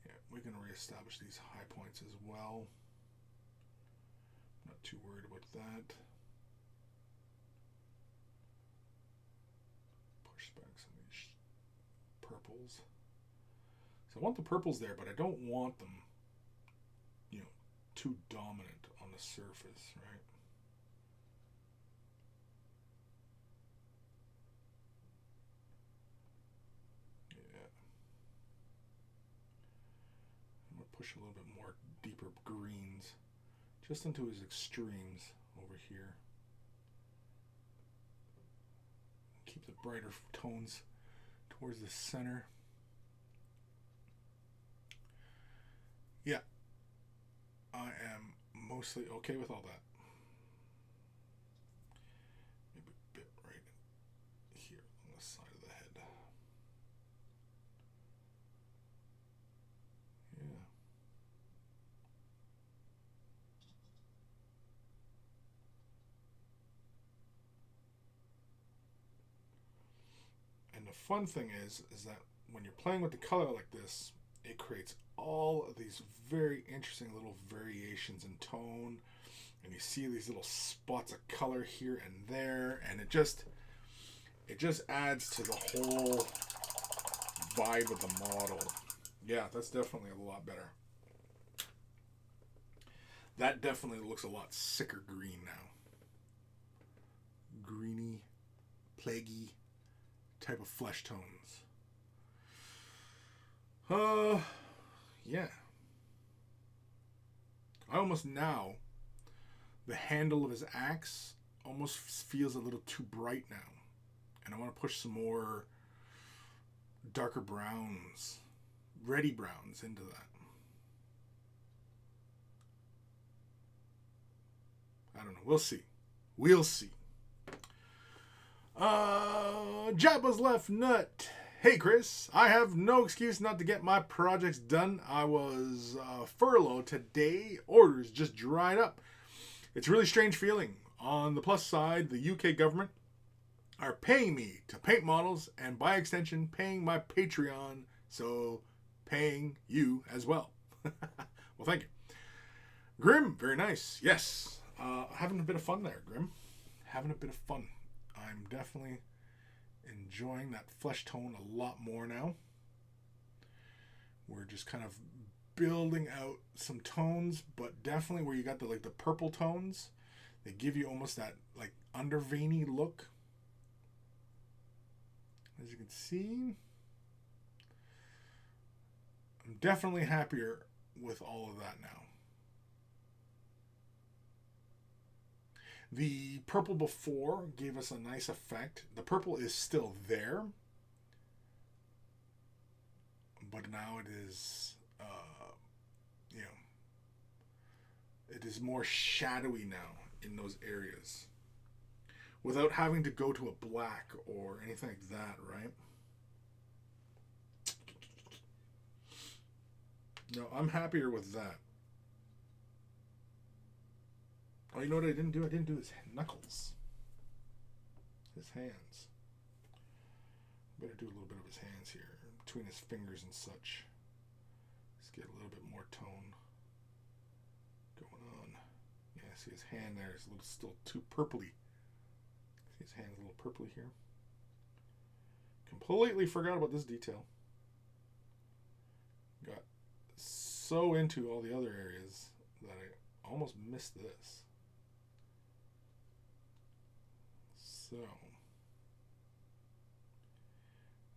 Yeah, we can reestablish these high points as well. Not too worried about that. Push back some of these purples. So I want the purples there, but I don't want them, too dominant on the surface, right? Yeah. I'm going to push a little bit more deeper greens just into his extremes over here. Keep the brighter tones towards the center. Yeah, I am mostly okay with all that. Maybe a bit right here on the side of the head. Yeah. And the fun thing is that when you're playing with the color like this, it creates all of these very interesting little variations in tone, and you see these little spots of color here and there, and it just adds to the whole vibe of the model. Yeah, that's definitely a lot better. That definitely looks a lot sicker green now. Greeny, plaguey type of flesh tones. Yeah. I almost now, the handle of his axe almost feels a little too bright now. And I want to push some more darker browns, reddy browns into that. I don't know. We'll see. We'll see. Jabba's Left Nut. Hey Chris, I have no excuse not to get my projects done. I was furloughed today. Orders just dried up. It's a really strange feeling. On the plus side, the UK government are paying me to paint models and by extension paying my Patreon, so paying you as well. Well, thank you. Grim, very nice. Yes. Having a bit of fun there, Grim. Having a bit of fun. I'm definitely enjoying that flesh tone a lot more now. We're just kind of building out some tones, but definitely where you got the purple tones, they give you almost that like under veiny look. As you can see, I'm definitely happier with all of that now. The purple before gave us a nice effect. The purple is still there, but now it is, it is more shadowy now in those areas without having to go to a black or anything like that, right? No, I'm happier with that. Oh, you know what I didn't do? I didn't do his knuckles. His hands. Better do a little bit of his hands here, between his fingers and such. Let's get a little bit more tone going on. Yeah, see his hand there is a little still too purpley. See his hand's a little purpley here. Completely forgot about this detail. Got so into all the other areas that I almost missed this. So,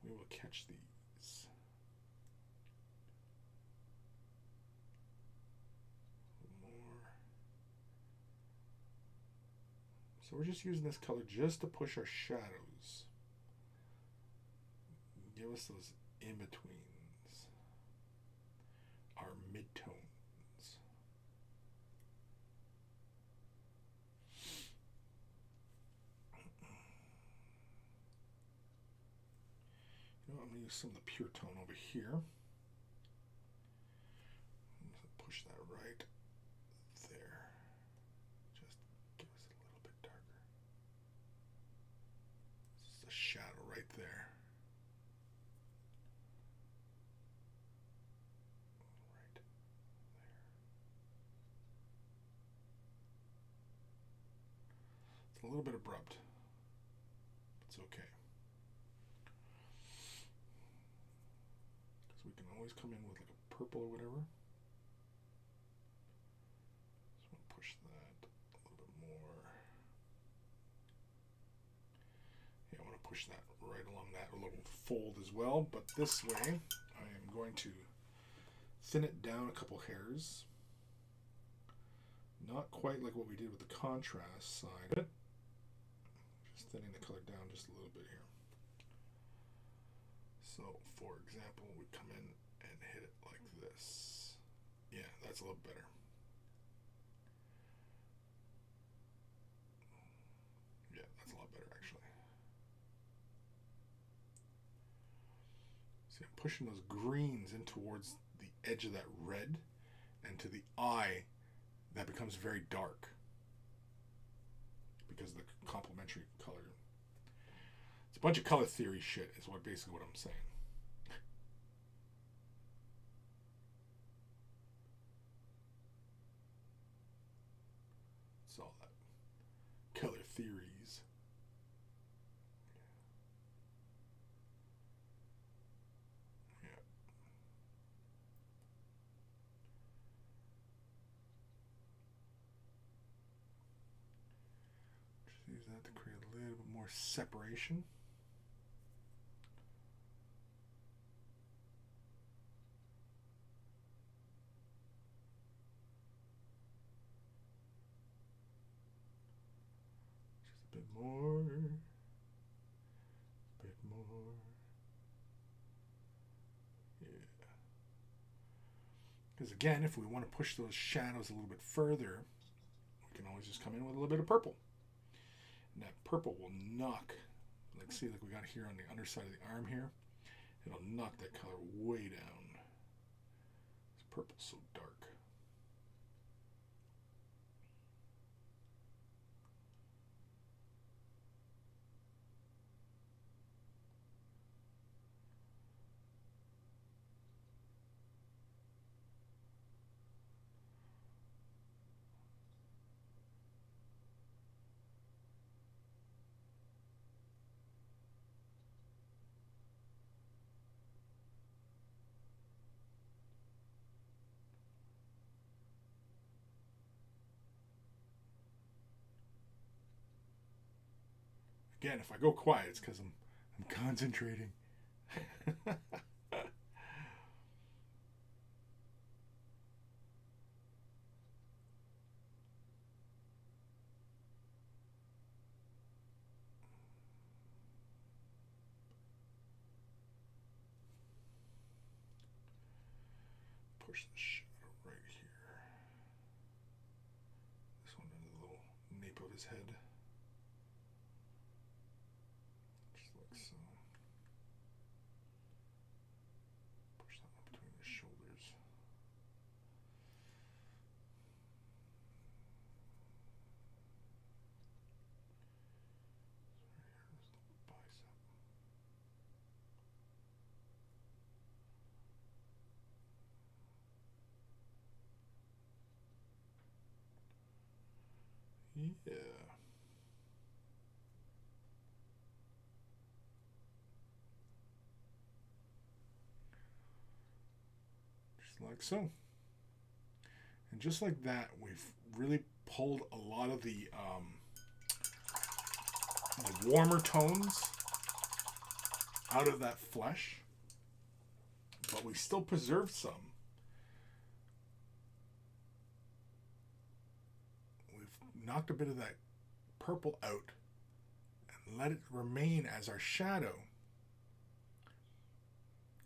we will catch these. More. So we're just using this color just to push our shadows. Give us those in-betweens. Our mid-tones. I'm going to use some of the pure tone over here. Push that right there. Just give us a little bit darker. This is a shadow right there. Right there. It's a little bit abrupt. It's okay. We can always come in with like a purple or whatever. Just want to push that a little bit more. Yeah, I want to push that right along that little fold as well. But this way, I am going to thin it down a couple hairs. Not quite like what we did with the contrast side. Just thinning the color down just a little bit here. So, for example, we come in and hit it like this. Yeah, that's a little better. Yeah, that's a lot better, actually. See, I'm pushing those greens in towards the edge of that red, and to the eye, that becomes very dark because of the complementary color. It's a bunch of color theory shit is basically what I'm saying. It's all that color theories. Yeah. Just use that to create a little bit more separation. More. Yeah. Because again, if we want to push those shadows a little bit further, we can always just come in with a little bit of purple. And that purple will knock, like see, like we got here on the underside of the arm here, it'll knock that color way down. This purple's so dark. Again, if I go quiet, it's because I'm concentrating. Push the shadow right here. This one in the little nape of his head. Just like so. Push that one between his shoulders. Yeah. Just like so. And just like that, we've really pulled a lot of the warmer tones out of that flesh, but we still preserved some. We've knocked a bit of that purple out and let it remain as our shadow.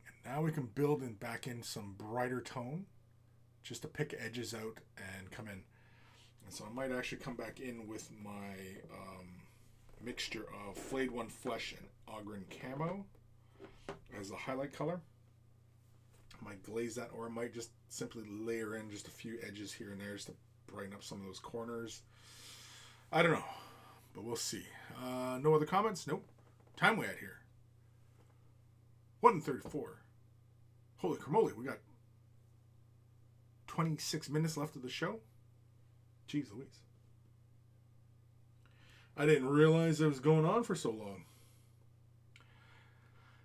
And now we can build in back in some brighter tone just to pick edges out and come in. And so I might actually come back in with my mixture of Flayed One Flesh and Ogren Camo as the highlight color. I might glaze that, or I might just simply layer in just a few edges here and there just to brighten up some of those corners. I don't know, but we'll see. No other comments? Nope. Time we at here? 1:34. Holy cramoly, we got 26 minutes left of the show. Jeez Louise. I didn't realize it was going on for so long.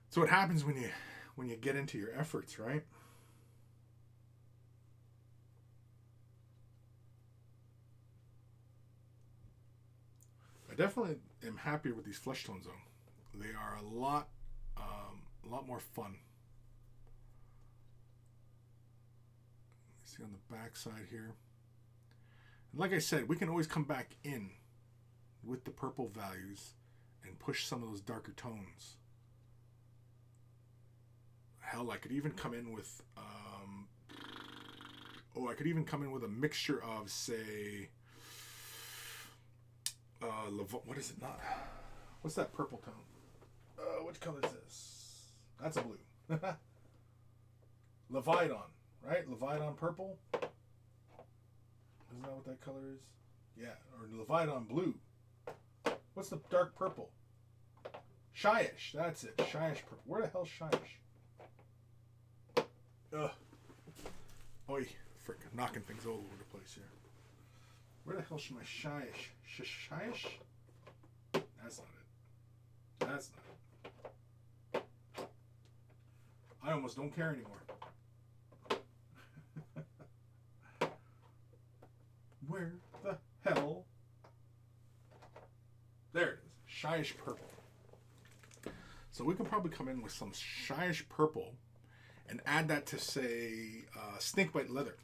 So what happens when you get into your efforts, right? I definitely am happier with these flesh tones though. They are a lot more fun. See on the back side here. And like I said, we can always come back in with the purple values and push some of those darker tones. Hell, I could even come in with a mixture of, say, what is it not? What's that purple tone? Which color is this? That's a blue. Levidon, right? Levidon purple. Isn't that what that color is? Yeah, or Levidon blue. What's the dark purple? Shyish, that's it. Shyish purple. Where the hell's Shyish? Ugh. Oi, freaking knocking things all over the place here. Where the hell should my Shyish? Shyish? That's not it. That's not it. I almost don't care anymore. Where the hell? There it is. Shyish purple. So we can probably come in with some Shyish purple and add that to, say, snakebite leather.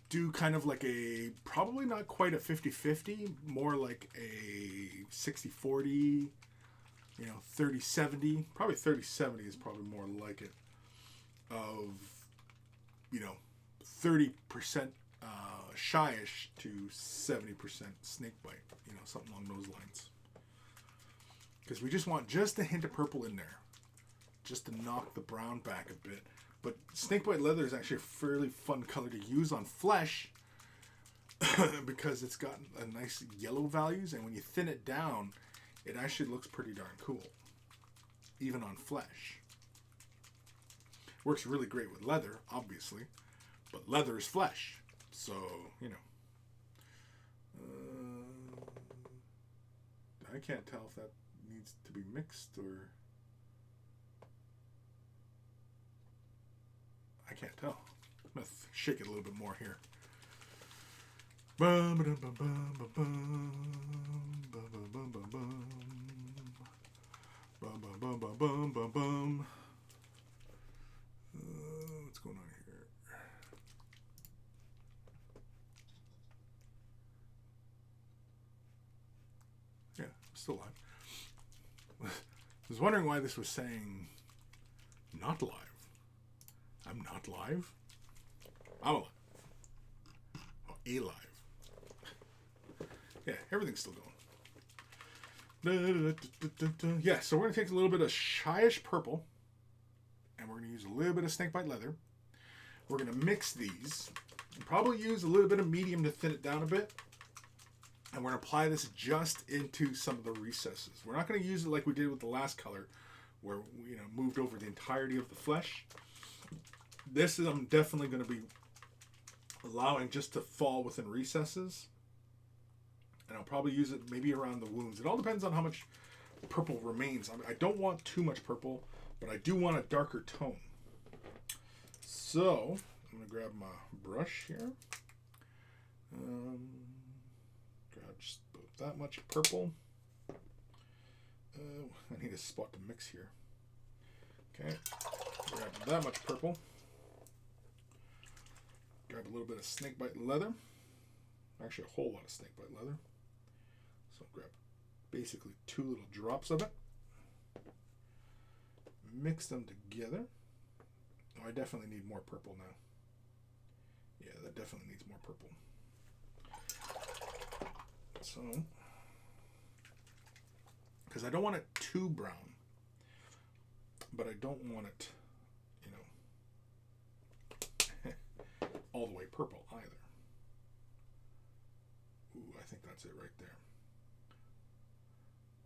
Do kind of like a, probably not quite a 50-50, more like a 60-40, 30-70, probably 30-70 is probably more like it, of, 30% shyish to 70% snake bite, something along those lines. Because we just want just a hint of purple in there, just to knock the brown back a bit. But snakebite leather is actually a fairly fun color to use on flesh because it's got a nice yellow values, and when you thin it down, it actually looks pretty darn cool, even on flesh. Works really great with leather, obviously, but leather is flesh, so, I can't tell if that needs to be mixed or... I can't tell. I'm going to shake it a little bit more here. Bum, ba-dum, bum, bum, bum, bum. Bum, bum, bum, bum, bum. Bum, bum, bum, bum, bum, bum, bum. What's going on here? Yeah, still live. I was wondering why this was saying not live. I'm not live. I'm alive. Oh, alive. Yeah, everything's still going. Yeah, so we're going to take a little bit of shyish purple, and we're going to use a little bit of snakebite leather. We're going to mix these. Probably use a little bit of medium to thin it down a bit. And we're going to apply this just into some of the recesses. We're not going to use it like we did with the last color, where we moved over the entirety of the flesh. This is, I'm definitely going to be allowing just to fall within recesses. And I'll probably use it maybe around the wounds. It all depends on how much purple remains. I don't want too much purple, but I do want a darker tone. So, I'm going to grab my brush here. Grab just about that much purple. I need a spot to mix here. Okay, grab that much purple. Grab a little bit of snakebite leather. Actually, a whole lot of snakebite leather. So grab basically 2 little drops of it. Mix them together. Oh, I definitely need more purple now. Yeah, that definitely needs more purple. So, because I don't want it too brown, but I don't want it, all the way purple either. Ooh, I think that's it right there.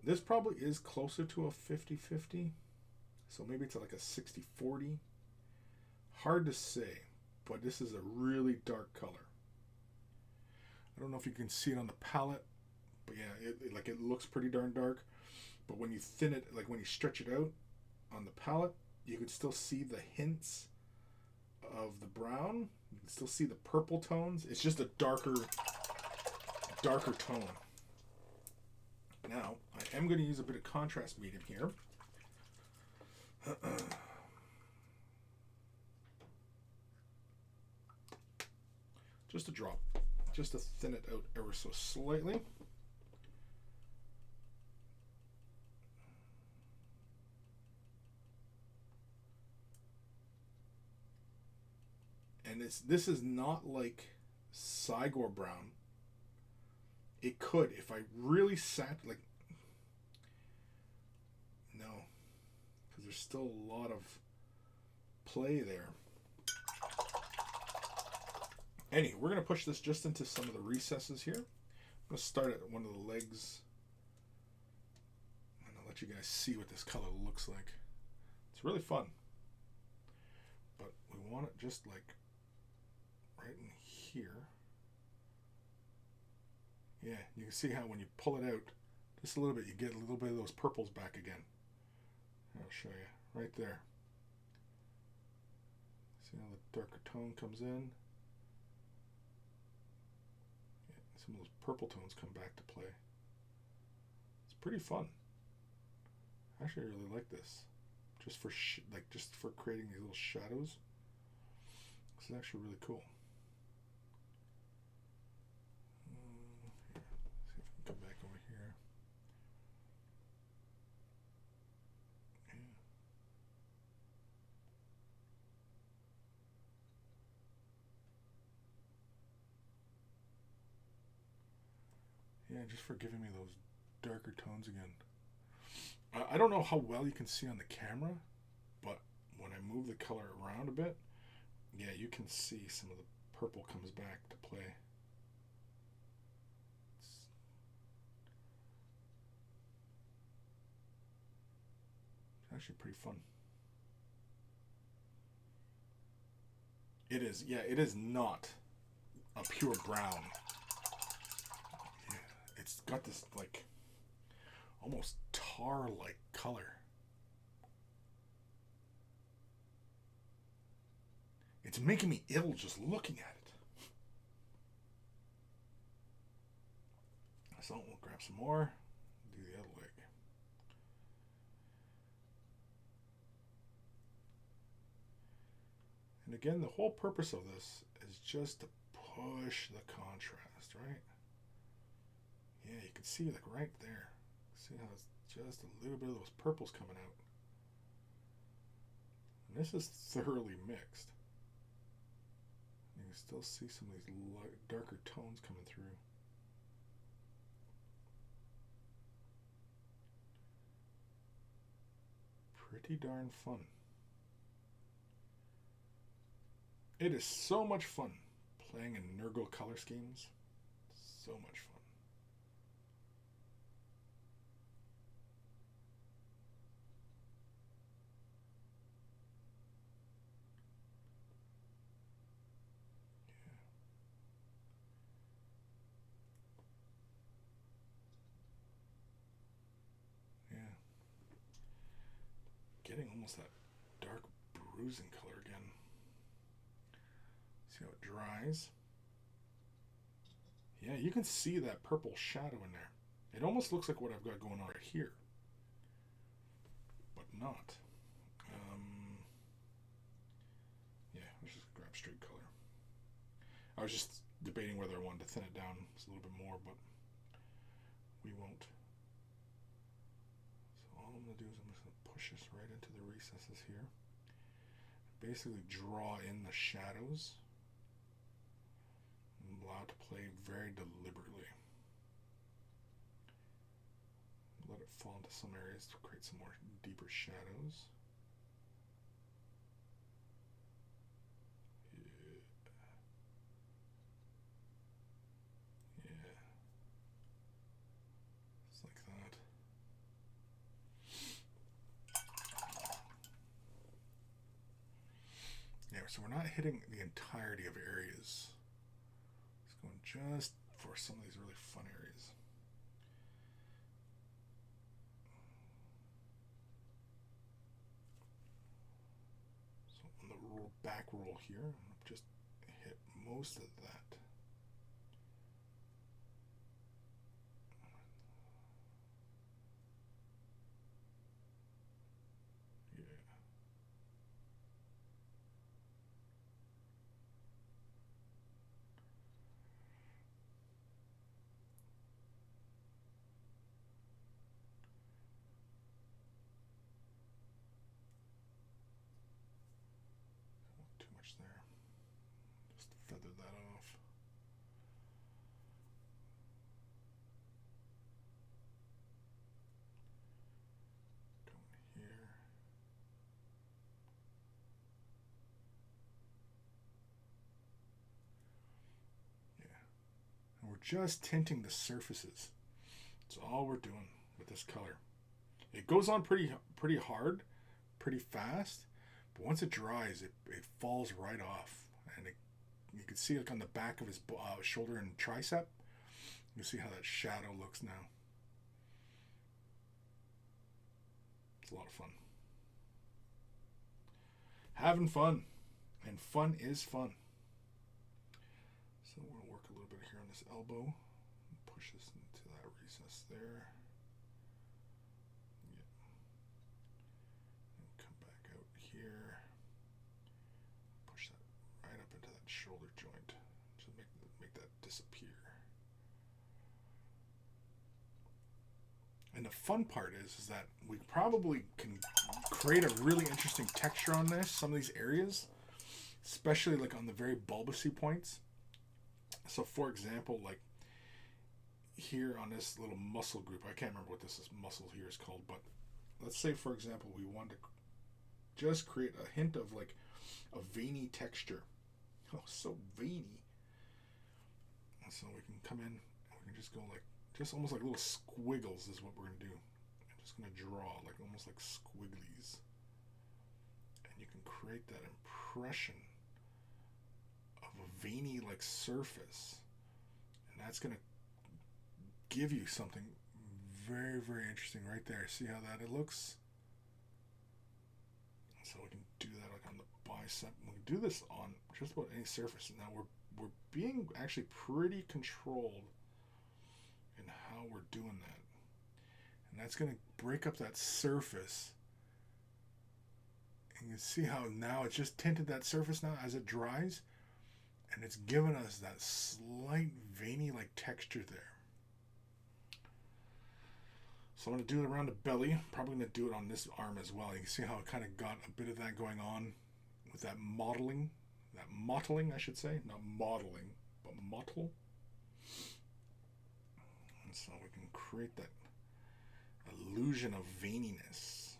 This probably is closer to a 50-50, so maybe it's like a 60-40. Hard to say, but this is a really dark color. I don't know if you can see it on the palette, but yeah, it looks pretty darn dark. But when you thin it, like when you stretch it out on the palette, you can still see the hints of the brown. You can still see the purple tones. It's just a darker tone. Now, I am going to use a bit of contrast medium here. Just a drop. Just to thin it out ever so slightly. And this is not like Sigor brown. It could, if I really sat, like, no, because there's still a lot of play there. Anyway, we're going to push this just into some of the recesses here. I'm going to start at one of the legs, and I'll let you guys see what this color looks like. It's really fun, but we want it just like right in here. Yeah, you can see how when you pull it out just a little bit, you get a little bit of those purples back again. I'll show you right there. See how the darker tone comes in? Yeah, some of those purple tones come back to play. It's pretty fun. Actually, I really like this. Just for just for creating these little shadows. This is actually really cool. Come back over here. Yeah, just for giving me those darker tones again. I don't know how well you can see on the camera, but when I move the color around a bit, yeah, you can see some of the purple comes back to play. It's actually pretty fun. It is, yeah, it is not a pure brown. Yeah, it's got this like almost tar-like color. It's making me ill just looking at it. So we'll grab some more, do the other leg. And again, the whole purpose of this is just to push the contrast, right? Yeah, you can see like right there. See how it's just a little bit of those purples coming out. And this is thoroughly mixed. You can still see some of these darker tones coming through. Pretty darn fun. It is so much fun playing in Nurgle color schemes. So much fun. Yeah. Getting almost that dark bruising color again. See how it dries? Yeah, you can see that purple shadow in there. It almost looks like what I've got going on right here, but not. Yeah, let's just grab straight color. I was just debating whether I wanted to thin it down just a little bit more, but we won't. So all I'm going to do is I'm just going to push this right into the recesses here. Basically draw in the shadows. Allow it to play very deliberately. Let it fall into some areas to create some more deeper shadows. Yeah. Just like that. Yeah, so we're not hitting the entirety of areas. It's going just for some of these really fun areas. So on the back roll here, I'm going to just hit most of that. Too much there. Just feather that off. Going here. Yeah. And we're just tinting the surfaces. That's all we're doing with this color. It goes on pretty hard, pretty fast, but once it dries, it falls right off, and you can see like on the back of his shoulder and tricep. You can see how that shadow looks now. It's a lot of fun. Having fun, and fun is fun. So we're gonna work a little bit here on this elbow. Push this into that recess there. Here, push that right up into that shoulder joint to make that disappear. And the fun part is that we probably can create a really interesting texture on this, some of these areas, especially like on the very bulbousy points. So for example, like here on this little muscle group, I can't remember what this muscle here is called, but let's say, for example, we want to just create a hint of like a veiny texture. Oh, so veiny. And so we can come in and we can just go like, just almost like little squiggles is what we're going to do. I'm just going to draw like almost like squigglies. And you can create that impression of a veiny like surface. And that's going to give you something very, very interesting right there. See how that it looks? So we can do that like on the bicep. We can do this on just about any surface. Now we're being actually pretty controlled in how we're doing that. And that's going to break up that surface. And you see how now it's just tinted that surface now as it dries. And it's given us that slight veiny like texture there. So I'm going to do it around the belly. I'm probably going to do it on this arm as well. You can see how it kind of got a bit of that going on with that mottling, I should say. Not modeling, but mottle. And so we can create that illusion of veininess.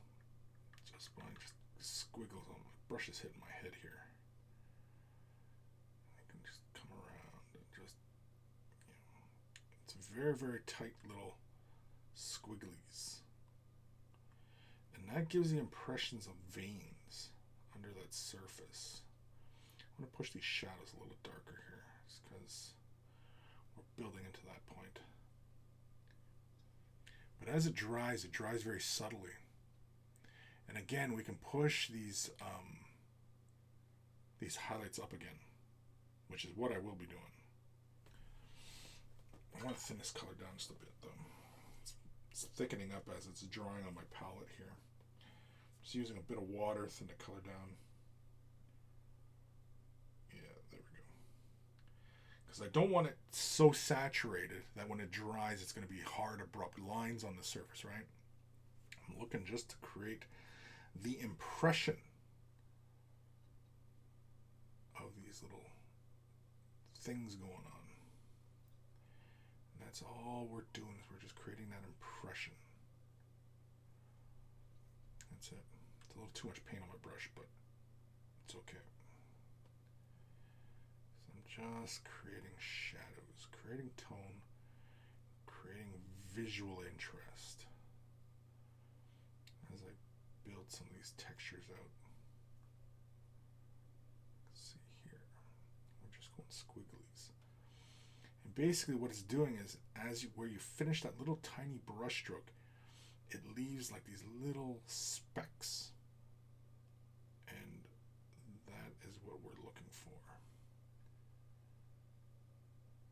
Just by just squiggles on my brush is hitting my head here. I can just come around and just, it's a very, very tight little squigglies, and that gives the impressions of veins under that surface. I'm going to push these shadows a little darker here just because we're building into that point. But as it dries very subtly, and again we can push these highlights up again, which is what I will be doing. I want to thin this color down just a bit though. It's thickening up as it's drying on my palette here. Just using a bit of water, thin the color down. Yeah, there we go. Because I don't want it so saturated that when it dries, it's going to be hard, abrupt lines on the surface, right? I'm looking just to create the impression of these little things going on. That's all we're doing is we're just creating that impression. That's it. It's a little too much paint on my brush, but it's okay. So I'm just creating shadows, creating tone, creating visual interest as I build some of these textures out. Let's see here. We're just going squigglies. Basically what it's doing is where you finish that little tiny brush stroke, it leaves like these little specks, and that is what we're looking for.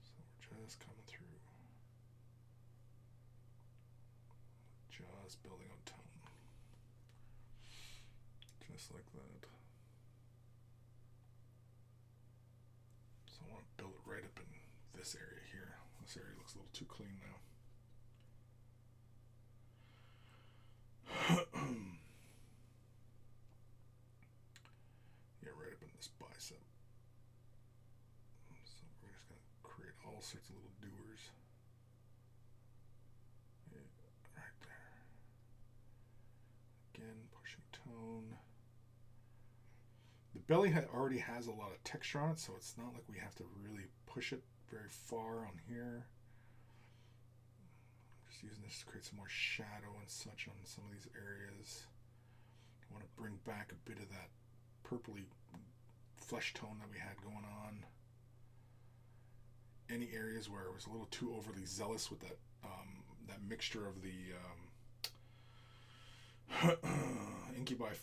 So we're just coming through, just building on tone, just like that. So I want to build it right up in this area here. This area looks a little too clean now. Yeah, right up in this bicep. So we're just going to create all sorts of little doers. Yeah, right there. Again, pushing tone. The belly already has a lot of texture on it, so it's not like we have to really push it very far on here. I'm just using this to create some more shadow and such on some of these areas. I want to bring back a bit of that purpley flesh tone that we had going on. Any areas where I was a little too overly zealous with that that mixture of the incubi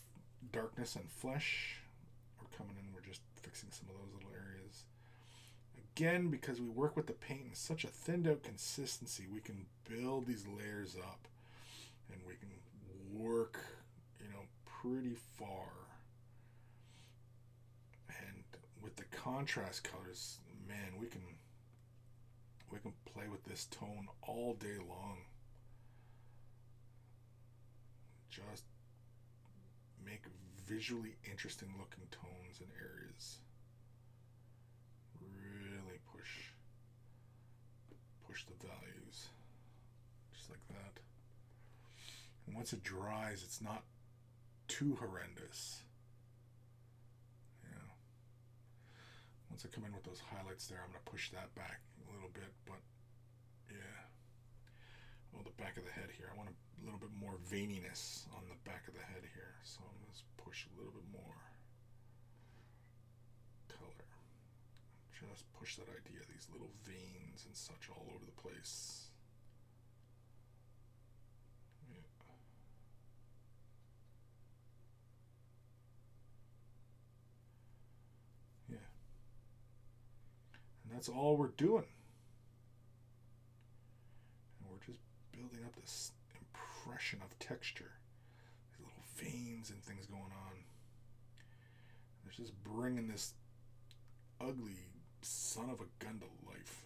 darkness and flesh, we're coming in, we're just fixing some of those little areas. Again, because we work with the paint in such a thinned out consistency, we can build these layers up and we can work, pretty far. And with the contrast colors, man, we can play with this tone all day long. Just make visually interesting looking tones and areas. Really push the values. just like that. And once it dries, it's not too horrendous. Yeah. Once I come in with those highlights there, I'm going to push that back a little bit, but yeah. Well, the back of the head here, I want a little bit more veininess on the back of the head here, so I'm going to push a little bit more color. Just push that idea, these little veins and such all over the place. Yeah. And that's all we're doing. And we're just building up this impression of texture. These little veins and things going on. It's just bringing this ugly son of a gun to life.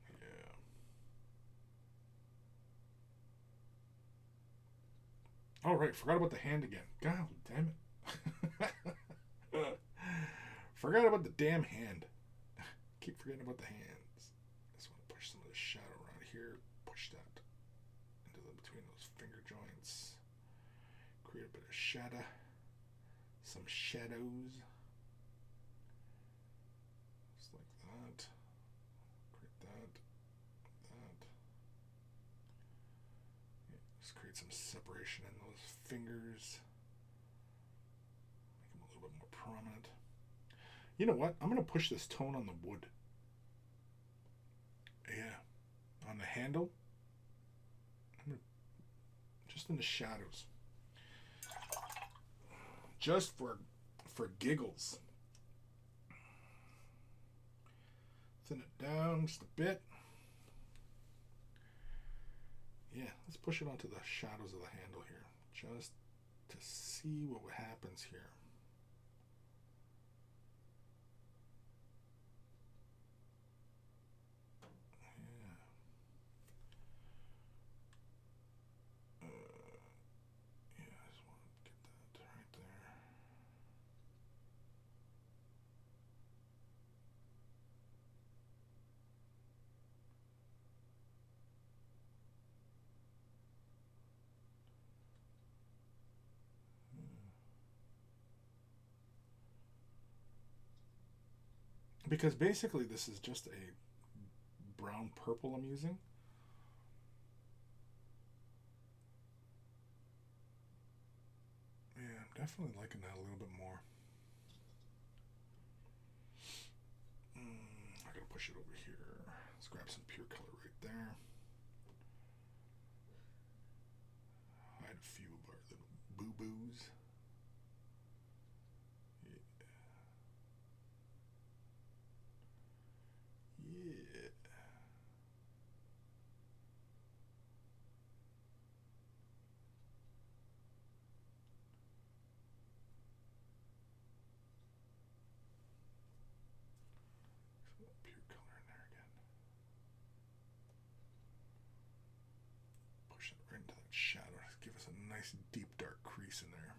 Yeah. Oh, right. Forgot about the hand again. God damn it. Forgot about the damn hand. Keep forgetting about the hands. Just want to push some of the shadow around here. Push that into between those finger joints. Create a bit of shadow. Some shadows. Just like that. Create that. That. Yeah, just create some separation in those fingers. Make them a little bit more prominent. You know what? I'm going to push this tone on the wood. Yeah. On the handle. Just in the shadows. Just for giggles. Thin it down just a bit. Yeah, let's push it onto the shadows of the handle here. Just to see what happens here. Because basically this is just a brown purple I'm using. Yeah, I'm definitely liking that a little bit more. I gotta push it over here. Let's grab some pure color right there. Hide a few of our little boo-boos. Yeah. Pure color in there again. Push it right into that shadow. Give us a nice deep dark crease in there.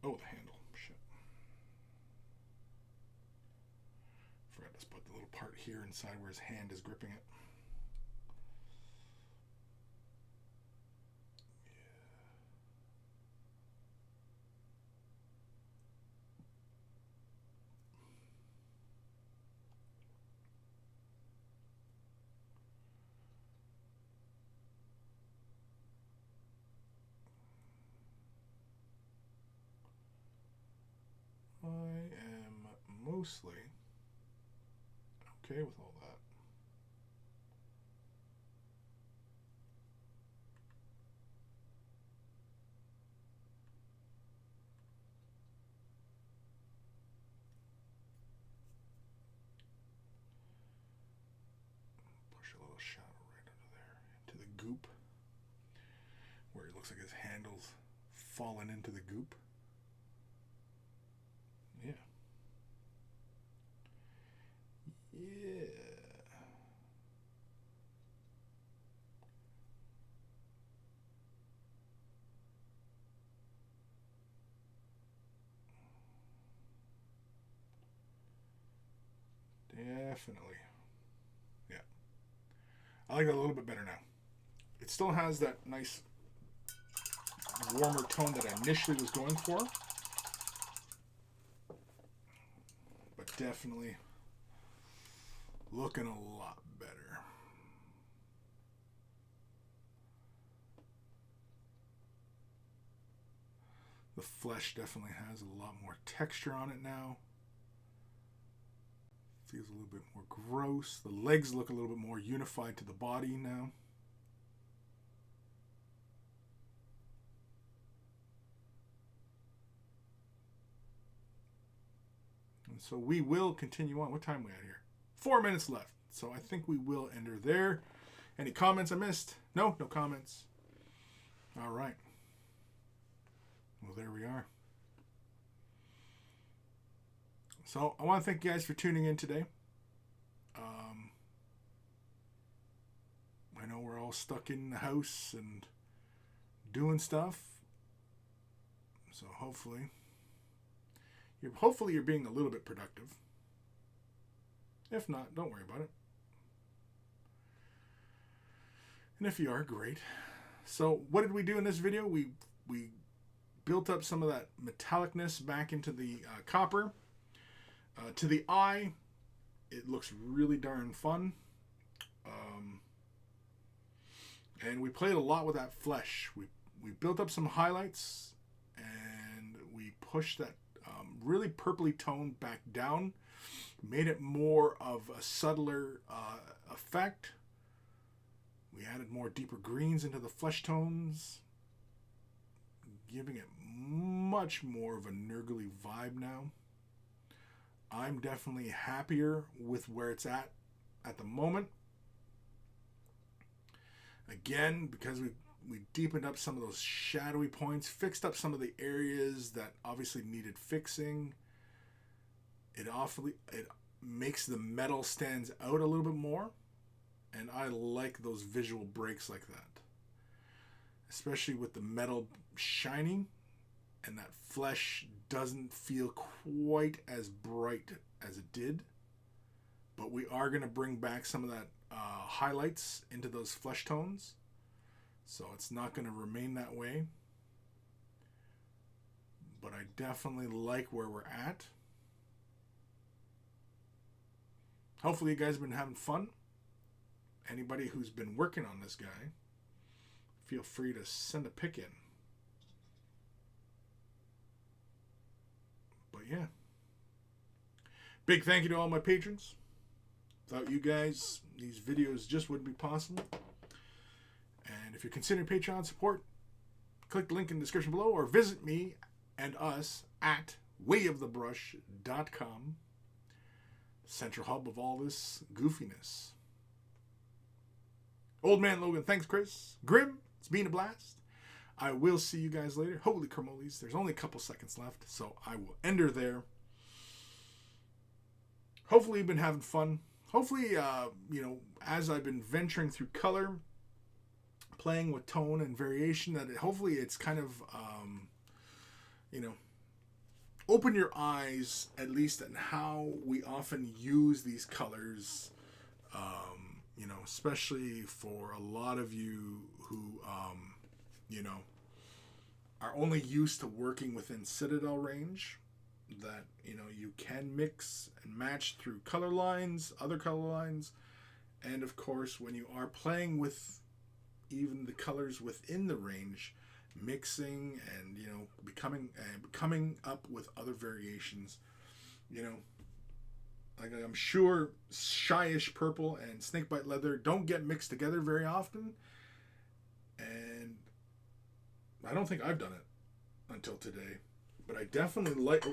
Oh, the handle. Shit. Forgot to put the little part here inside where his hand is gripping it. I am mostly okay with all that. Push a little shadow right under there into the goop where it looks like his handle's fallen into the goop. Yeah. Yeah. Definitely. Yeah. I like that a little bit better now. It still has that nice warmer tone that I initially was going for. But definitely looking a lot better. The flesh definitely has a lot more texture on it now. Feels a little bit more gross. The legs look a little bit more unified to the body now. And so we will continue on. What time are we at here? 4 minutes left. So I think we will end her there. Any comments I missed? No comments. All right. Well, there we are. So I want to thank you guys for tuning in today. I know we're all stuck in the house and doing stuff. So hopefully you're being a little bit productive. If not, don't worry about it. And if you are, great. So what did we do in this video? We built up some of that metallicness back into the copper. To the eye, it looks really darn fun. And we played a lot with that flesh. We built up some highlights, and we pushed that really purpley tone back down, made it more of a subtler effect. We added more deeper greens into the flesh tones, giving it much more of a nurgly vibe now. I'm definitely happier with where it's at the moment. Again, because we deepened up some of those shadowy points, fixed up some of the areas that obviously needed fixing. It makes the metal stands out a little bit more, and I like those visual breaks like that. Especially with the metal shining, and that flesh doesn't feel quite as bright as it did. But we are going to bring back some of that highlights into those flesh tones. So it's not going to remain that way. But I definitely like where we're at. Hopefully you guys have been having fun. Anybody who's been working on this guy, feel free to send a pic in. But yeah. Big thank you to all my patrons. Without you guys, these videos just wouldn't be possible. And if you're considering Patreon support, click the link in the description below or visit me and us at wayofthebrush.com, central hub of all this goofiness. Old Man Logan, thanks Chris. Grim, it's been a blast. I will see you guys later. Holy cramoles, there's only a couple seconds left, so I will end her there. Hopefully you've been having fun. Hopefully, as I've been venturing through color, playing with tone and variation, hopefully it's kind of, open your eyes at least at how we often use these colors, especially for a lot of you who, are only used to working within Citadel range. That you can mix and match through color lines, other color lines, and of course when you are playing with even the colors within the range, mixing and coming up with other variations. Like I'm sure Shyish Purple and Snakebite Leather don't get mixed together very often, and I don't think I've done it until today. But I definitely like.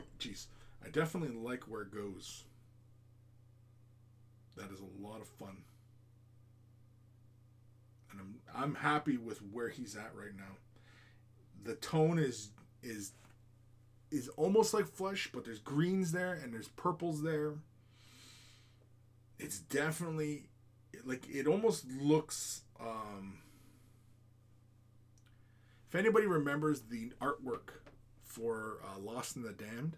I definitely like where it goes. That is a lot of fun, and I'm happy with where he's at right now. The tone is almost like flesh, but there's greens there and there's purples there. It's definitely like it almost looks. If anybody remembers the artwork for Lost in the Damned,